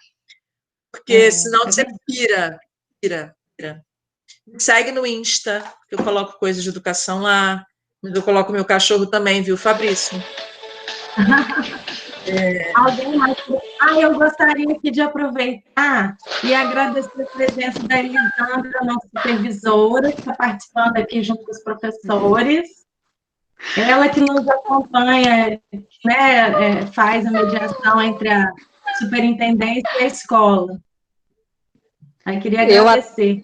Porque senão você pira. Me segue no Insta, que eu coloco coisas de educação lá, mas eu coloco meu cachorro também, viu, Fabrício? Alguém mais? Eu gostaria aqui de aproveitar e agradecer a presença da Elisandra, nossa supervisora, que está participando aqui junto com os professores. Ela que nos acompanha, né, faz a mediação entre a superintendência e a escola. Aí queria agradecer.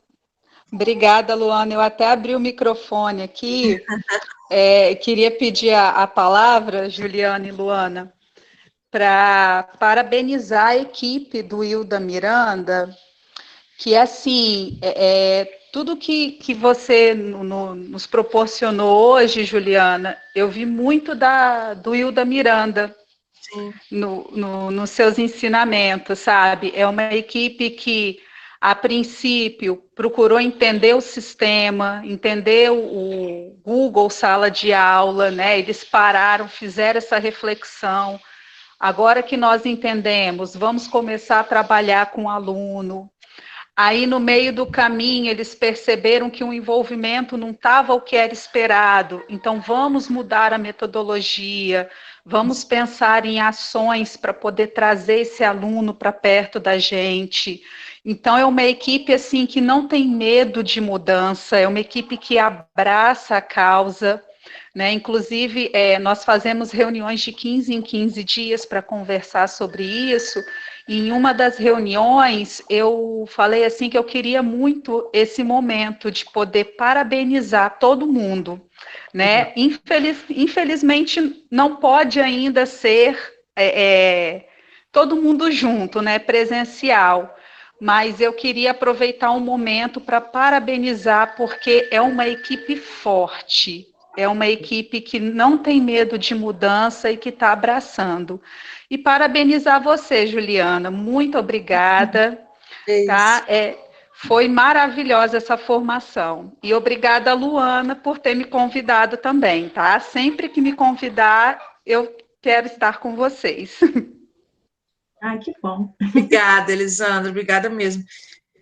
Obrigada, Luana. Eu até abri o microfone aqui. Queria pedir a palavra, Juliana e Luana, para parabenizar a equipe do Hilda Miranda, que, assim, tudo que você nos proporcionou hoje, Juliana, eu vi muito do Hilda Miranda nos seus ensinamentos, sabe? É uma equipe que, a princípio, procurou entender o sistema, entender o Google Sala de Aula, né? Eles pararam, fizeram essa reflexão. Agora que nós entendemos, vamos começar a trabalhar com o aluno. Aí, no meio do caminho, eles perceberam que o envolvimento não estava o que era esperado. Então, vamos mudar a metodologia, vamos pensar em ações para poder trazer esse aluno para perto da gente. Então, é uma equipe assim que não tem medo de mudança, é uma equipe que abraça a causa, né? Inclusive, nós fazemos reuniões de 15 em 15 dias para conversar sobre isso. E em uma das reuniões, eu falei assim que eu queria muito esse momento de poder parabenizar todo mundo, né? Infelizmente, não pode ainda ser todo mundo junto, né? Presencial. Mas eu queria aproveitar um momento para parabenizar, porque é uma equipe forte, é uma equipe que não tem medo de mudança e que está abraçando. E parabenizar você, Juliana, muito obrigada, tá? Foi maravilhosa essa formação. E obrigada, Luana, por ter me convidado também, tá? Sempre que me convidar, eu quero estar com vocês. Ah, que bom. Obrigada, Elisandra, obrigada mesmo.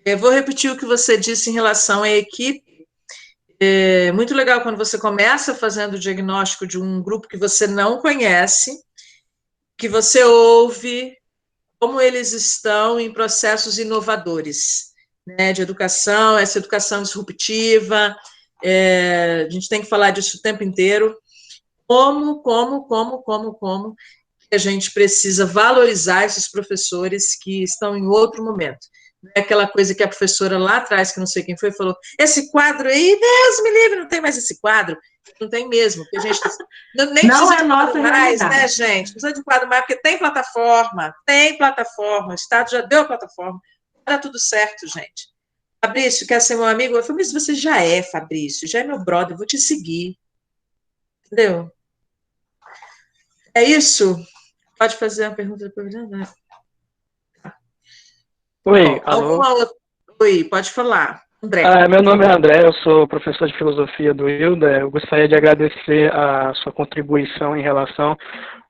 Eu vou repetir o que você disse em relação à equipe. É muito legal quando você começa fazendo o diagnóstico de um grupo que você não conhece, que você ouve como eles estão em processos inovadores, né, de educação, essa educação disruptiva, a gente tem que falar disso o tempo inteiro, como que a gente precisa valorizar esses professores que estão em outro momento. Não é aquela coisa que a professora lá atrás, que não sei quem foi, falou, esse quadro aí, Deus me livre, não tem mais esse quadro. Não tem mesmo, porque a gente nem precisa de quadro mais, né, gente? Não precisa de quadro mais, porque tem plataforma, o Estado já deu a plataforma, está tudo certo, gente. Fabrício, quer ser meu amigo? Eu falei, mas você já é, Fabrício, já é meu brother, eu vou te seguir. Entendeu? É isso? Pode fazer uma pergunta depois, né? Oi, alô? Oi, pode falar. André. Meu nome é André, eu sou professor de filosofia do Hilda. Eu gostaria de agradecer a sua contribuição em relação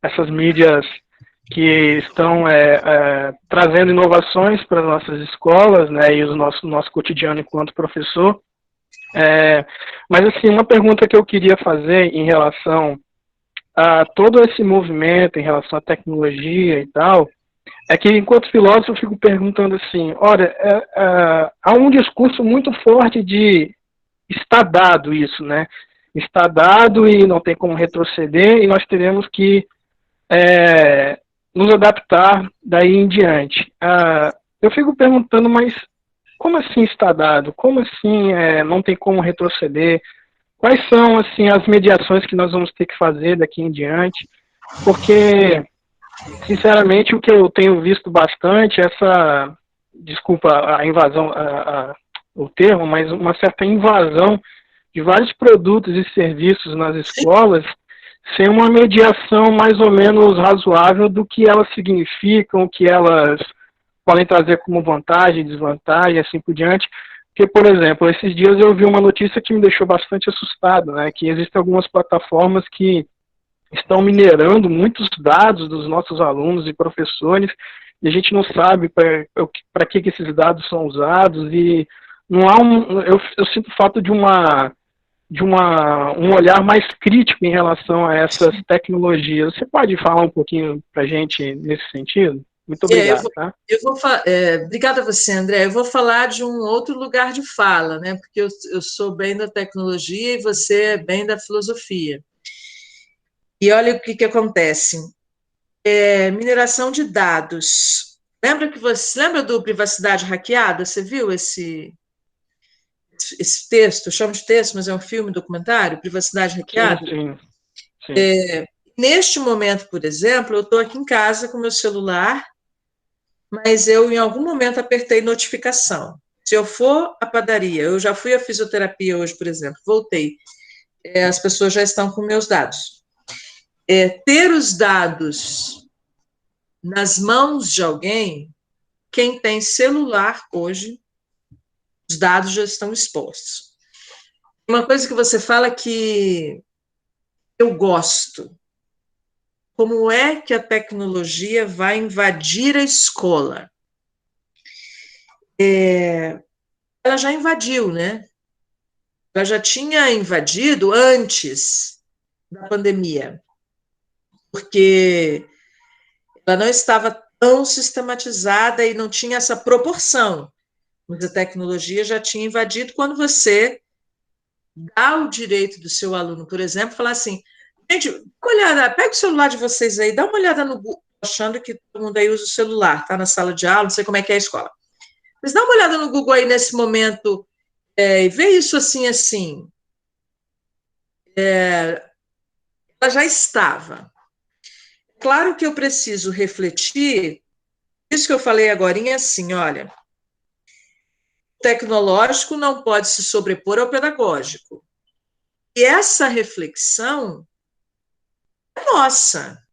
a essas mídias que estão trazendo inovações para as nossas escolas, né, e o nosso cotidiano enquanto professor. Mas, assim, uma pergunta que eu queria fazer em relação a todo esse movimento, em relação à tecnologia e tal, é que, enquanto filósofo, eu fico perguntando assim, olha, há um discurso muito forte de está dado isso, né? Está dado e não tem como retroceder e nós teremos que nos adaptar daí em diante. Eu fico perguntando, mas como assim está dado? Como assim não tem como retroceder? Quais são, assim, as mediações que nós vamos ter que fazer daqui em diante? Porque, sinceramente, o que eu tenho visto bastante, desculpa a invasão, o termo, mas uma certa invasão de vários produtos e serviços nas escolas, sem uma mediação mais ou menos razoável do que elas significam, o que elas podem trazer como vantagem, desvantagem, assim por diante. Porque, por exemplo, esses dias eu vi uma notícia que me deixou bastante assustado, né, que existem algumas plataformas que estão minerando muitos dados dos nossos alunos e professores, e a gente não sabe para que esses dados são usados, e não há eu sinto falta de um olhar mais crítico em relação a essas tecnologias. Você pode falar um pouquinho para a gente nesse sentido? Muito obrigado. Obrigada a você, André. Eu vou falar de um outro lugar de fala, né? Porque eu sou bem da tecnologia e você é bem da filosofia. E olha o que acontece. Mineração de dados. Lembra do Privacidade Hackeada? Você viu esse texto? Eu chamo de texto, mas é um filme, documentário, Privacidade Hackeada? Sim. Neste momento, por exemplo, eu estou aqui em casa com meu celular, mas eu, em algum momento, apertei notificação. Se eu for à padaria, eu já fui à fisioterapia hoje, por exemplo, voltei, as pessoas já estão com meus dados. Ter os dados nas mãos de alguém, quem tem celular hoje, os dados já estão expostos. Uma coisa que você fala que eu gosto. Como é que a tecnologia vai invadir a escola? Ela já invadiu, né? Ela já tinha invadido antes da pandemia, porque ela não estava tão sistematizada e não tinha essa proporção. Mas a tecnologia já tinha invadido quando você dá o direito do seu aluno, por exemplo, falar assim, gente, olhada, pega o celular de vocês aí, dá uma olhada no Google, achando que todo mundo aí usa o celular, está na sala de aula, não sei como é que é a escola. Mas dá uma olhada no Google aí nesse momento e vê isso assim. Ela já estava. Claro que eu preciso refletir, isso que eu falei agora, assim, olha, o tecnológico não pode se sobrepor ao pedagógico. E essa reflexão é nossa.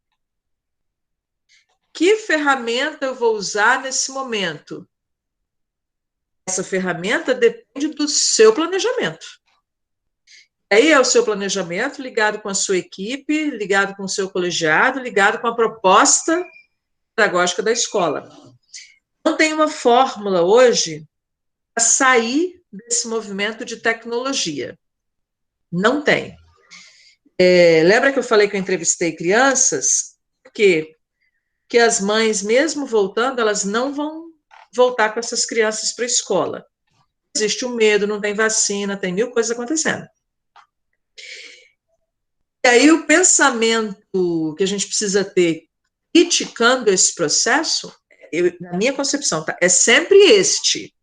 Que ferramenta eu vou usar nesse momento? Essa ferramenta depende do seu planejamento. Aí é o seu planejamento ligado com a sua equipe, ligado com o seu colegiado, ligado com a proposta pedagógica da escola. Não tem uma fórmula hoje para sair desse movimento de tecnologia. Não tem. Lembra que eu falei que eu entrevistei crianças? Porque as mães, mesmo voltando, elas não vão voltar com essas crianças para a escola. Existe o medo, não tem vacina, tem mil coisas acontecendo. E aí o pensamento que a gente precisa ter criticando esse processo, na minha concepção, tá, é sempre este.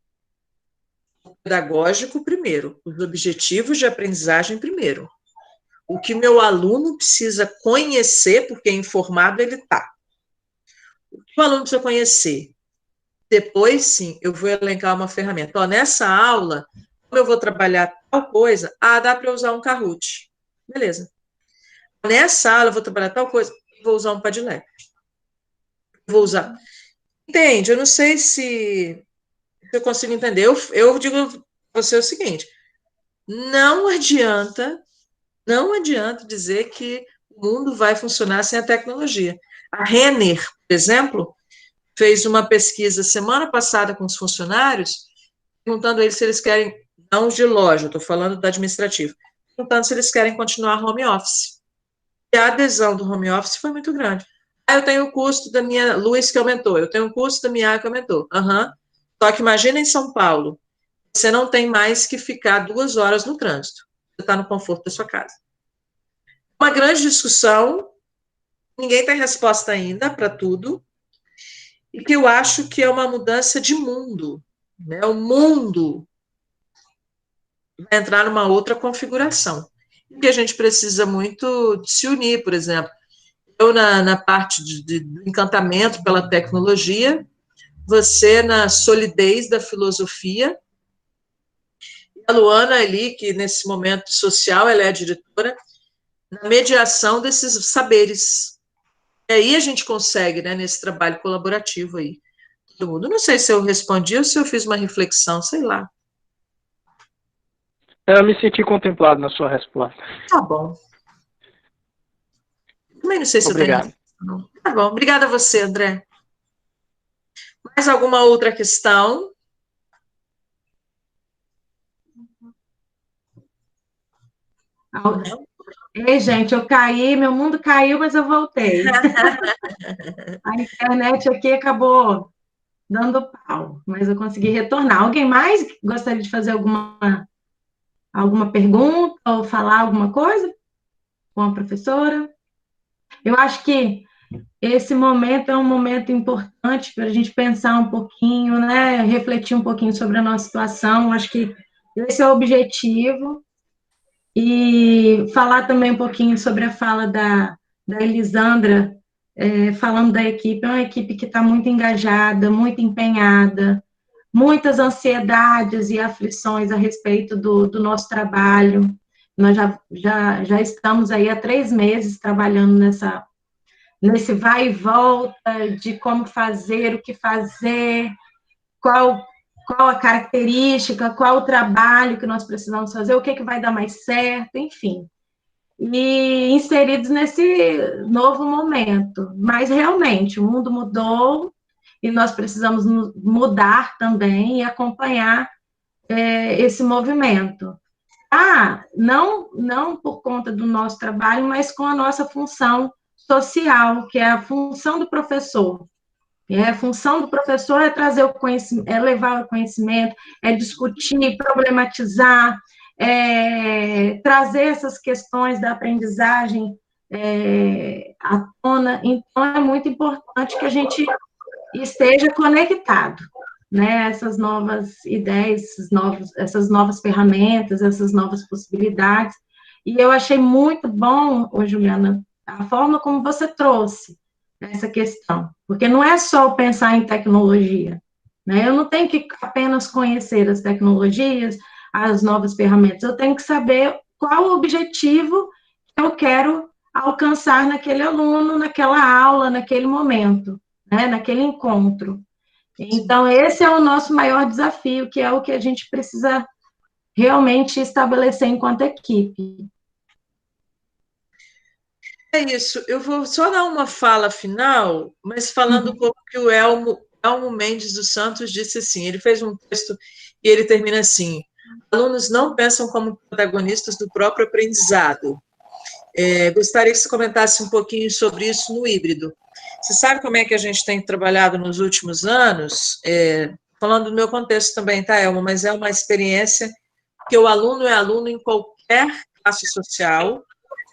O pedagógico primeiro, os objetivos de aprendizagem primeiro. O que meu aluno precisa conhecer, porque informado ele está. O que o aluno precisa conhecer? Depois, sim, eu vou elencar uma ferramenta. Nessa aula, como eu vou trabalhar tal coisa, dá para usar um Kahoot. Beleza. Nessa aula, eu vou trabalhar tal coisa, vou usar um Padlet. Vou usar. Entende? Eu não sei se eu consigo entender. Eu digo para você o seguinte, não adianta dizer que o mundo vai funcionar sem a tecnologia. A Renner, por exemplo, fez uma pesquisa semana passada com os funcionários, perguntando a eles se eles querem, não de loja, estou falando da administrativa, perguntando se eles querem continuar home office. E a adesão do home office foi muito grande. Eu tenho o custo da minha luz que aumentou, eu tenho o custo da minha água que aumentou. Só que imagina em São Paulo, você não tem mais que ficar 2 horas no trânsito. Você está no conforto da sua casa. Uma grande discussão, ninguém tem resposta ainda para tudo, e que eu acho que é uma mudança de mundo. Né? O mundo vai entrar numa outra configuração. E a gente precisa muito de se unir, por exemplo. Eu na parte do encantamento pela tecnologia, você na solidez da filosofia, e a Luana ali, que nesse momento social, ela é a diretora, na mediação desses saberes. E aí a gente consegue, né, nesse trabalho colaborativo aí, todo mundo. Não sei se eu respondi ou se eu fiz uma reflexão, sei lá. Eu me senti contemplado na sua resposta. Tá bom. Também não sei se Obrigado. eu tenho. Tá bom. Obrigada a você, André. Mais alguma outra questão? Ei, gente, eu caí, meu mundo caiu, mas eu voltei. A internet aqui acabou dando pau, mas eu consegui retornar. Alguém mais gostaria de fazer alguma pergunta ou falar alguma coisa com a professora? Eu acho que esse momento é um momento importante para a gente pensar um pouquinho, né? Refletir um pouquinho sobre a nossa situação. Acho que esse é o objetivo. E falar também um pouquinho sobre a fala da Elisandra, falando da equipe. É uma equipe que está muito engajada, muito empenhada, muitas ansiedades e aflições a respeito do nosso trabalho. Nós já estamos aí há 3 meses trabalhando nesse vai e volta de como fazer, o que fazer, qual, qual a característica, qual o trabalho que nós precisamos fazer, o que vai dar mais certo, enfim. E inseridos nesse novo momento. Mas realmente, o mundo mudou e nós precisamos mudar também e acompanhar esse movimento. Não por conta do nosso trabalho, mas com a nossa função social, que é a função do professor. A função do professor é trazer o conhecimento, é levar o conhecimento, é discutir, problematizar, trazer essas questões da aprendizagem à tona. Então, é muito importante que a gente esteja conectado, né? Essas novas ideias, essas novas ferramentas, essas novas possibilidades. E eu achei muito bom, Juliana, a forma como você trouxe essa questão, porque não é só pensar em tecnologia, né? Eu não tenho que apenas conhecer as tecnologias, as novas ferramentas, eu tenho que saber qual o objetivo que eu quero alcançar naquele aluno, naquela aula, naquele momento, né? Naquele encontro. Então, esse é o nosso maior desafio, que é o que a gente precisa realmente estabelecer enquanto equipe. É isso. Eu vou só dar uma fala final, mas falando um pouco que o Elmo Mendes dos Santos disse assim, ele fez um texto e ele termina assim, alunos não pensam como protagonistas do próprio aprendizado. Gostaria que você comentasse um pouquinho sobre isso no híbrido. Você sabe como é que a gente tem trabalhado nos últimos anos? Falando do meu contexto também, tá, Elmo? Mas é uma experiência que o aluno é aluno em qualquer classe social,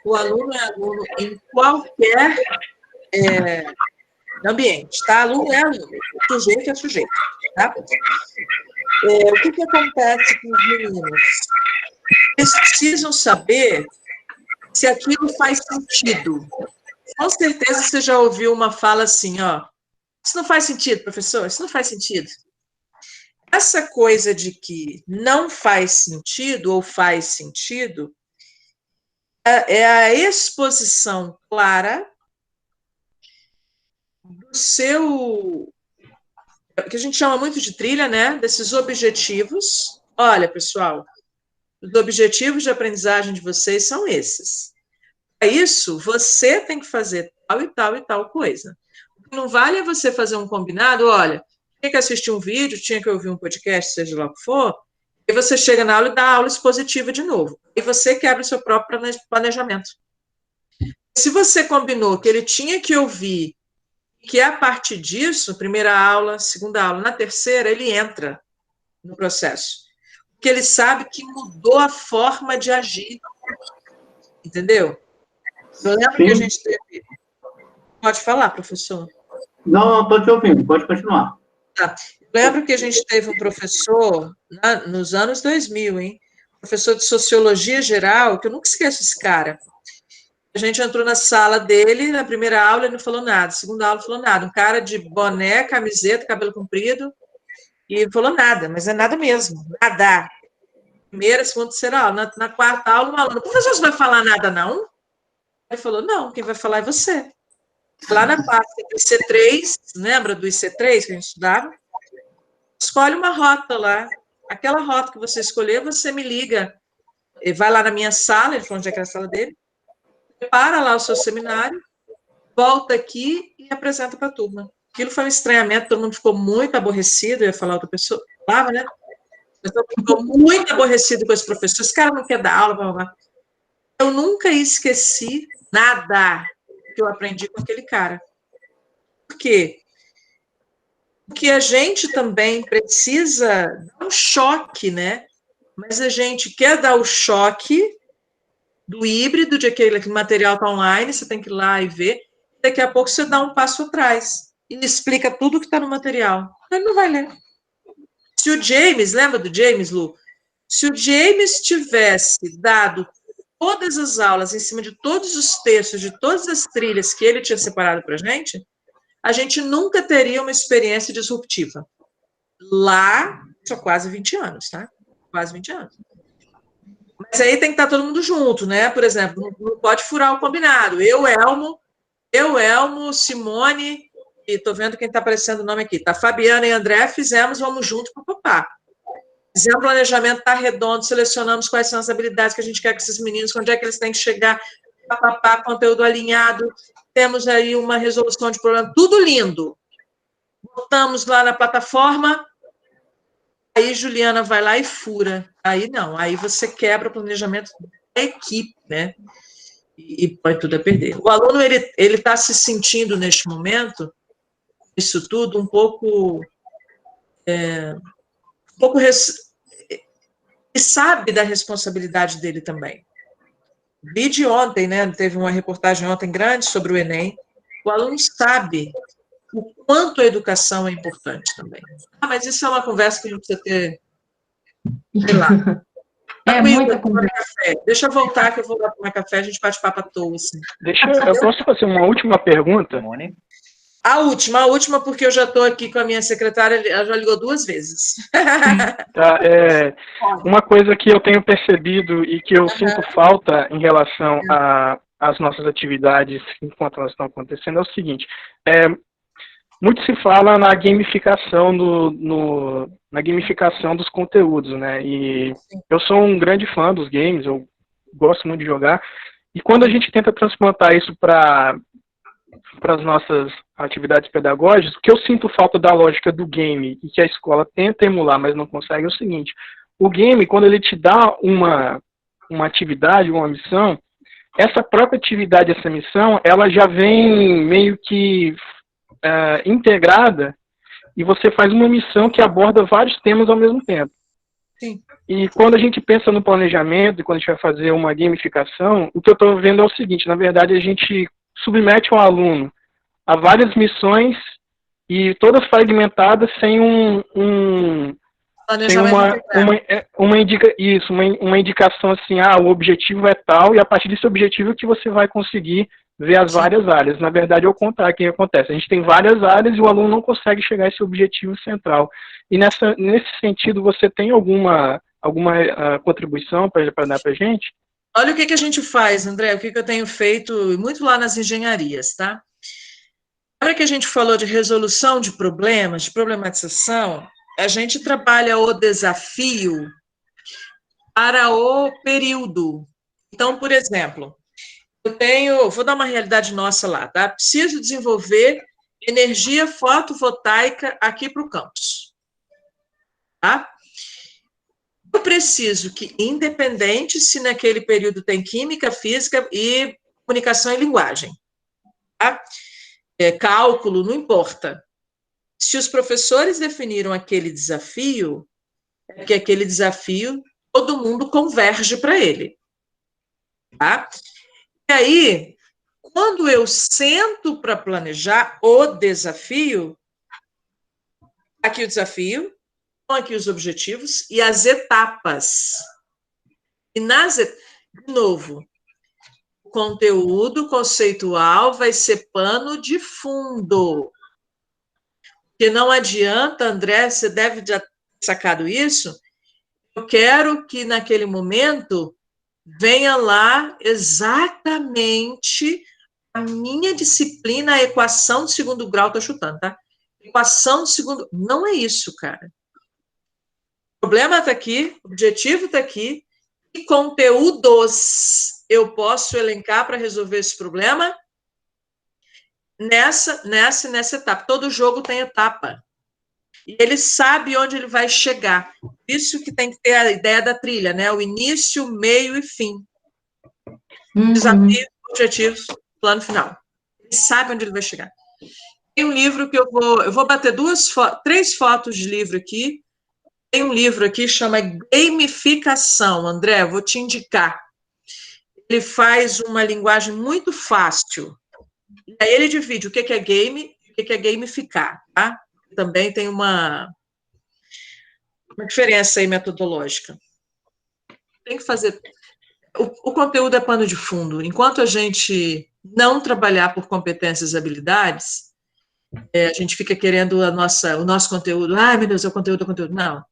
o aluno é aluno em qualquer ambiente, tá? Aluno é aluno, sujeito é sujeito, tá? O que acontece com os meninos? Eles precisam saber se aquilo faz sentido. Com certeza você já ouviu uma fala assim, ó, isso não faz sentido, professor, isso não faz sentido. Essa coisa de que não faz sentido ou faz sentido é a exposição clara do seu, que a gente chama muito de trilha, né, desses objetivos. Olha, pessoal, os objetivos de aprendizagem de vocês são esses. Para isso, você tem que fazer tal e tal e tal coisa. O que não vale é você fazer um combinado, olha, tinha que assistir um vídeo, tinha que ouvir um podcast, seja lá o que for, e você chega na aula e dá a aula expositiva de novo. E você quebra o seu próprio planejamento. Se você combinou que ele tinha que ouvir, que a partir disso, primeira aula, segunda aula, na terceira, ele entra no processo. Porque ele sabe que mudou a forma de agir. Entendeu? Eu lembro que a gente teve... Pode falar, professor? Não, estou te ouvindo, pode continuar. Tá. Eu lembro que a gente teve um professor, nos anos 2000, hein? Professor de Sociologia Geral, que eu nunca esqueço esse cara. A gente entrou na sala dele, na primeira aula ele não falou nada, segunda aula não falou nada. Um cara de boné, camiseta, cabelo comprido, e falou nada, mas é nada mesmo, nada. Primeira, segunda, terceira aula. Na quarta aula, uma aluna, professor, você não vai falar nada, não? Ele falou, não, quem vai falar é você. Lá na parte do IC3, lembra do IC3 que a gente estudava? Escolhe uma rota lá. Aquela rota que você escolher, você me liga. Ele vai lá na minha sala, ele falou onde é que era a sala dele, prepara lá o seu seminário, volta aqui e apresenta para a turma. Aquilo foi um estranhamento, todo mundo ficou muito aborrecido, eu ia falar outra pessoa, falava, né? Eu ficou muito aborrecido com esse professor, esse cara não quer dar aula, blá, blá, blá. Eu nunca esqueci nada que eu aprendi com aquele cara. Por quê? Porque a gente também precisa dar um choque, né? Mas a gente quer dar o choque, do híbrido, de aquele material está online, você tem que ir lá e ver, daqui a pouco você dá um passo atrás e explica tudo que está no material. Ele não vai ler. Se o James, lembra do James, Lu? Se o James tivesse dado todas as aulas em cima de todos os textos, de todas as trilhas que ele tinha separado para a gente nunca teria uma experiência disruptiva. Lá, são quase 20 anos, tá? Quase 20 anos. Mas aí tem que estar todo mundo junto, né? Por exemplo, não pode furar o combinado. Eu, Elmo, Simone, e estou vendo quem está aparecendo o nome aqui, tá? Fabiana e André, vamos junto para o papá. Fizemos um planejamento, tá redondo, selecionamos quais são as habilidades que a gente quer com esses meninos, onde é que eles têm que chegar, papapá, conteúdo alinhado, temos aí uma resolução de problema, tudo lindo. Botamos lá na plataforma, aí Juliana vai lá e fura. Aí não, aí você quebra o planejamento da equipe, né? E põe tudo a perder. O aluno, ele está se sentindo, neste momento, isso tudo, um pouco ele sabe da responsabilidade dele também. Vi de ontem, né? Teve uma reportagem ontem grande sobre o Enem. O aluno sabe o quanto a educação é importante também. Ah, mas isso é uma conversa que a gente precisa ter, sei lá. Muita conversa. Deixa eu voltar, que eu vou lá tomar café, a gente bate papo à toa. Assim. Eu posso fazer uma última pergunta? A última, porque eu já estou aqui com a minha secretária, ela já ligou 2 vezes. Tá, uma coisa que eu tenho percebido e que eu sinto falta em relação às nossas atividades enquanto elas estão acontecendo é o seguinte, muito se fala na gamificação na gamificação dos conteúdos, né? E eu sou um grande fã dos games, eu gosto muito de jogar, e quando a gente tenta transplantar isso para as nossas atividades pedagógicas, o que eu sinto falta da lógica do game e que a escola tenta emular, mas não consegue, é o seguinte: o game, quando ele te dá uma atividade, uma missão, essa própria atividade, essa missão, ela já vem meio que integrada, e você faz uma missão que aborda vários temas ao mesmo tempo. Sim. E quando a gente pensa no planejamento, e quando a gente vai fazer uma gamificação, o que eu estou vendo é o seguinte: na verdade, a gente submete um aluno a várias missões e todas fragmentadas sem uma indicação assim, o objetivo é tal, e a partir desse objetivo que você vai conseguir ver as várias áreas. Na verdade, é o contrário que acontece. A gente tem várias áreas e o aluno não consegue chegar a esse objetivo central. E nesse sentido, você tem alguma contribuição para dar para a gente? Olha o que a gente faz, André, o que eu tenho feito muito lá nas engenharias, tá? Na hora que a gente falou de resolução de problemas, de problematização, a gente trabalha o desafio para o período. Então, por exemplo, vou dar uma realidade nossa lá, tá? Preciso desenvolver energia fotovoltaica aqui para o campus, tá? Eu preciso que, independente se naquele período tem química, física e comunicação e linguagem, tá? Cálculo, não importa. Se os professores definiram aquele desafio, é que aquele desafio, todo mundo converge para ele, tá? E aí, quando eu sento para planejar o desafio, aqui o desafio, aqui os objetivos e as etapas. E de novo, o conteúdo conceitual vai ser pano de fundo. Porque não adianta, André, você deve já ter sacado isso, eu quero que naquele momento venha lá exatamente a minha disciplina, a equação de segundo grau, estou chutando, tá? Equação de segundo... Não é isso, cara. O problema está aqui, o objetivo está aqui, e conteúdos eu posso elencar para resolver esse problema nessa etapa. Todo jogo tem etapa. E ele sabe onde ele vai chegar. Isso que tem que ter a ideia da trilha, né? O início, meio e fim. Desafio, objetivos, plano final. Ele sabe onde ele vai chegar. Tem um livro que eu vou bater 3 fotos de livro aqui. Tem um livro aqui que chama Gamificação, André, vou te indicar. ele faz uma linguagem muito fácil. E aí ele divide o que é game e o que é gamificar, tá? Também tem uma diferença aí metodológica. Tem que fazer... O conteúdo é pano de fundo. Enquanto a gente não trabalhar por competências e habilidades, a gente fica querendo o nosso conteúdo. Ai, meu Deus, é o conteúdo, é o conteúdo. Não.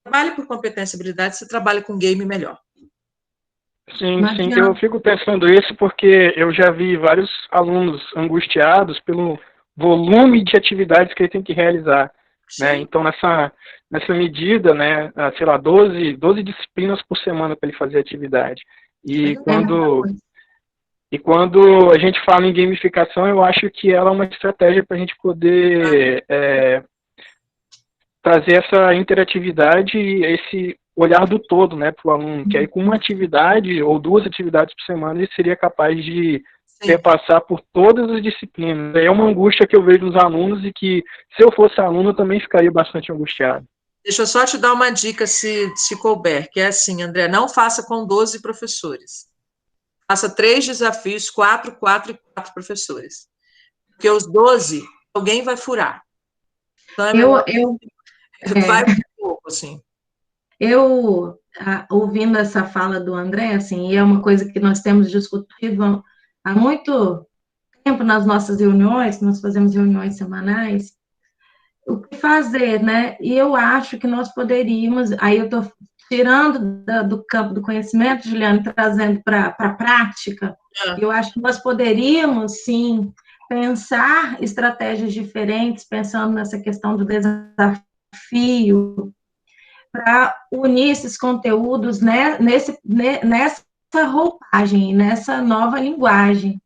Trabalhe por competência e habilidade, você trabalha com game melhor. Sim, sim, eu fico pensando isso porque eu já vi vários alunos angustiados pelo volume de atividades que ele tem que realizar, né? Então, nessa medida, né, sei lá, 12 disciplinas por semana para ele fazer atividade. E quando a gente fala em gamificação, eu acho que ela é uma estratégia para a gente poder trazer essa interatividade e esse olhar do todo, né, para o aluno, que aí com uma atividade ou 2 atividades por semana ele seria capaz de perpassar por todas as disciplinas. É uma angústia que eu vejo nos alunos e que, se eu fosse aluno, eu também ficaria bastante angustiado. Deixa eu só te dar uma dica, se couber, que é assim, André, não faça com 12 professores. Faça 3 desafios, 4 e 4 professores. Porque os 12, alguém vai furar. Então, vai um pouco, assim. Eu, ouvindo essa fala do André, assim, e é uma coisa que nós temos discutido há muito tempo nas nossas reuniões, nós fazemos reuniões semanais, o que fazer, né? E eu acho que nós poderíamos, aí eu estou tirando do campo do conhecimento, Juliana, trazendo para a prática, eu acho que nós poderíamos, sim, pensar estratégias diferentes, pensando nessa questão do desafio, para unir esses conteúdos, né, nessa roupagem, nessa nova linguagem.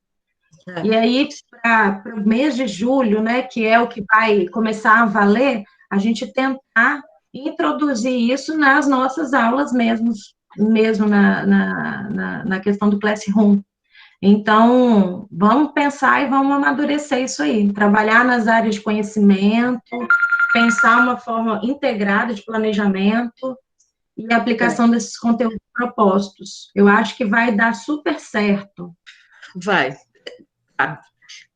E aí, para o mês de julho, né, que é o que vai começar a valer, a gente tentar introduzir isso nas nossas aulas mesmo na questão do Classroom. Então, vamos pensar e vamos amadurecer isso aí, trabalhar nas áreas de conhecimento, pensar uma forma integrada de planejamento e aplicação desses conteúdos propostos. Eu acho que vai dar super certo. Vai.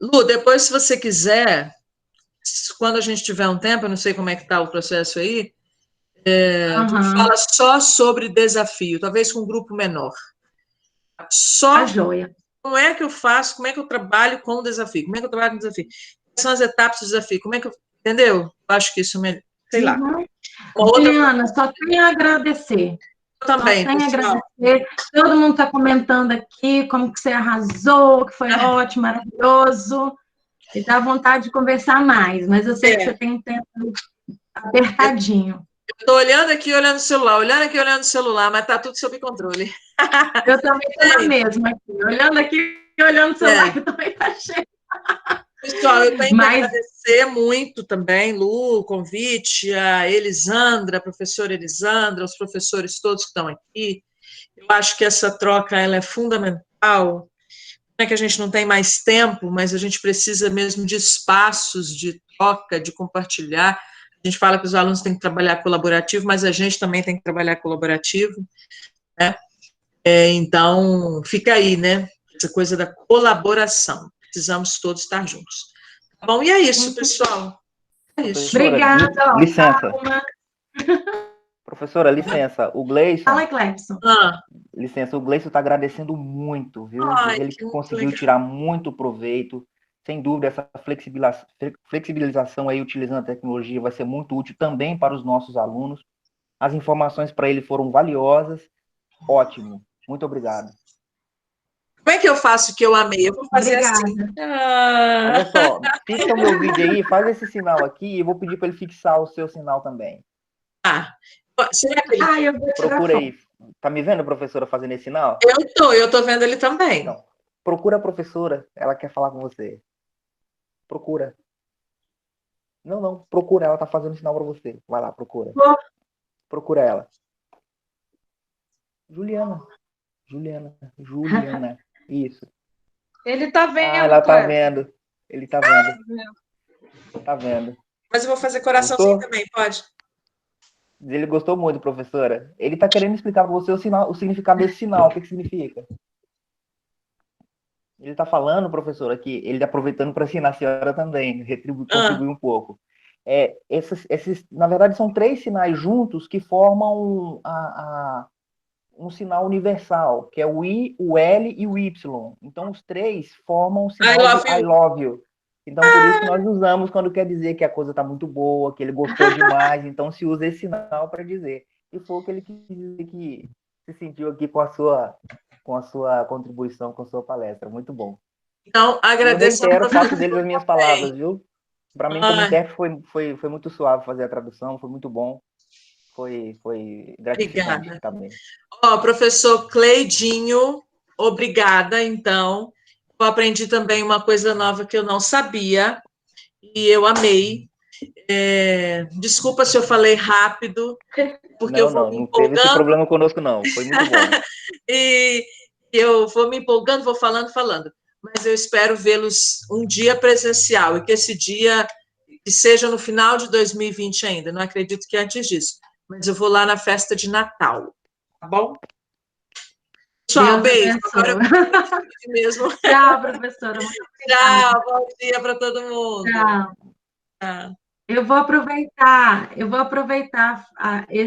Lu, depois, se você quiser, quando a gente tiver um tempo, eu não sei como é que está o processo aí, fala só sobre desafio, talvez com um grupo menor. Só joia. Como é que eu faço, como é que eu trabalho com o desafio, como é que eu trabalho com o desafio, quais são as etapas do desafio, como é que eu... Entendeu? Eu acho que isso, sei lá. Juliana, só tenho a agradecer. Eu também, só tenho a agradecer. Todo mundo está comentando aqui como que você arrasou, que foi ótimo, maravilhoso. E dá vontade de conversar mais, mas eu sei que você tem um tempo apertadinho. Eu estou olhando aqui, olhando o celular, olhando aqui, olhando o celular, mas está tudo sob controle. Eu também estou na mesma aqui, olhando aqui, olhando o celular, que também está cheio. Pessoal, eu tenho que agradecer muito também, Lu, o convite, a Elisandra, a professora Elisandra, os professores todos que estão aqui. Eu acho que essa troca ela é fundamental. Não é que a gente não tem mais tempo, mas a gente precisa mesmo de espaços de troca, de compartilhar. A gente fala que os alunos têm que trabalhar colaborativo, mas a gente também tem que trabalhar colaborativo, né? Então, fica aí, né? Essa coisa da colaboração. Precisamos todos estar juntos. Tá bom? E é isso, pessoal. É isso. Obrigada. Licença. Professora, licença. O Gleison... Fala, Clepson. Licença, o Gleison está agradecendo muito, viu? Ele que conseguiu tirar muito proveito. Sem dúvida, essa flexibilização aí, utilizando a tecnologia, vai ser muito útil também para os nossos alunos. As informações para ele foram valiosas. Ótimo. Muito obrigado. Como é que eu faço que eu amei? Eu vou fazer assim. Olha só, fixa o meu vídeo aí, faz esse sinal aqui e eu vou pedir para ele fixar o seu sinal também. Será que ele... eu vou tirar Procura aí. Tá me vendo, professora, fazendo esse sinal? Eu tô vendo ele também. Então, procura a professora, ela quer falar com você. Procura. Não, procura, ela tá fazendo sinal para você. Vai lá, procura. Procura ela. Juliana. Isso. Ele tá vendo. Ela tá vendo. Ele tá vendo. Tá vendo. Mas eu vou fazer coraçãozinho também, pode? Ele gostou muito, professora. Ele tá querendo explicar para você o significado desse sinal. O que significa? Ele está falando, professora, que ele está aproveitando para ensinar a senhora também, contribuir um pouco. Na verdade, são 3 sinais juntos que formam um sinal universal, que é o I, o L e o Y. Então, os 3 formam o sinal de I love you. Então, por isso que nós usamos quando quer dizer que a coisa está muito boa, que ele gostou demais. Então, se usa esse sinal para dizer. E foi o que ele quis dizer, que se sentiu aqui com a sua contribuição, com a sua palestra. Muito bom. Então, agradeço ao professor. Faço deles as minhas palavras, viu? Para mim, como intérprete, foi muito suave fazer a tradução, foi muito bom. Foi gratificante. Obrigada. Também. Professor Cleidinho, obrigada, então. Eu aprendi também uma coisa nova que eu não sabia, e eu amei. Desculpa se eu falei rápido, porque eu vou me empolgando. Não teve esse problema conosco, não. Foi muito bom. E eu vou me empolgando, vou falando. Mas eu espero vê-los um dia presencial, e que esse dia que seja no final de 2020 ainda, não acredito que antes disso, mas eu vou lá na festa de Natal, tá bom? Tchau, beijo. Agora eu mesmo. Tchau, professora. Tchau, bom dia para todo mundo. Tchau. Eu vou aproveitar esse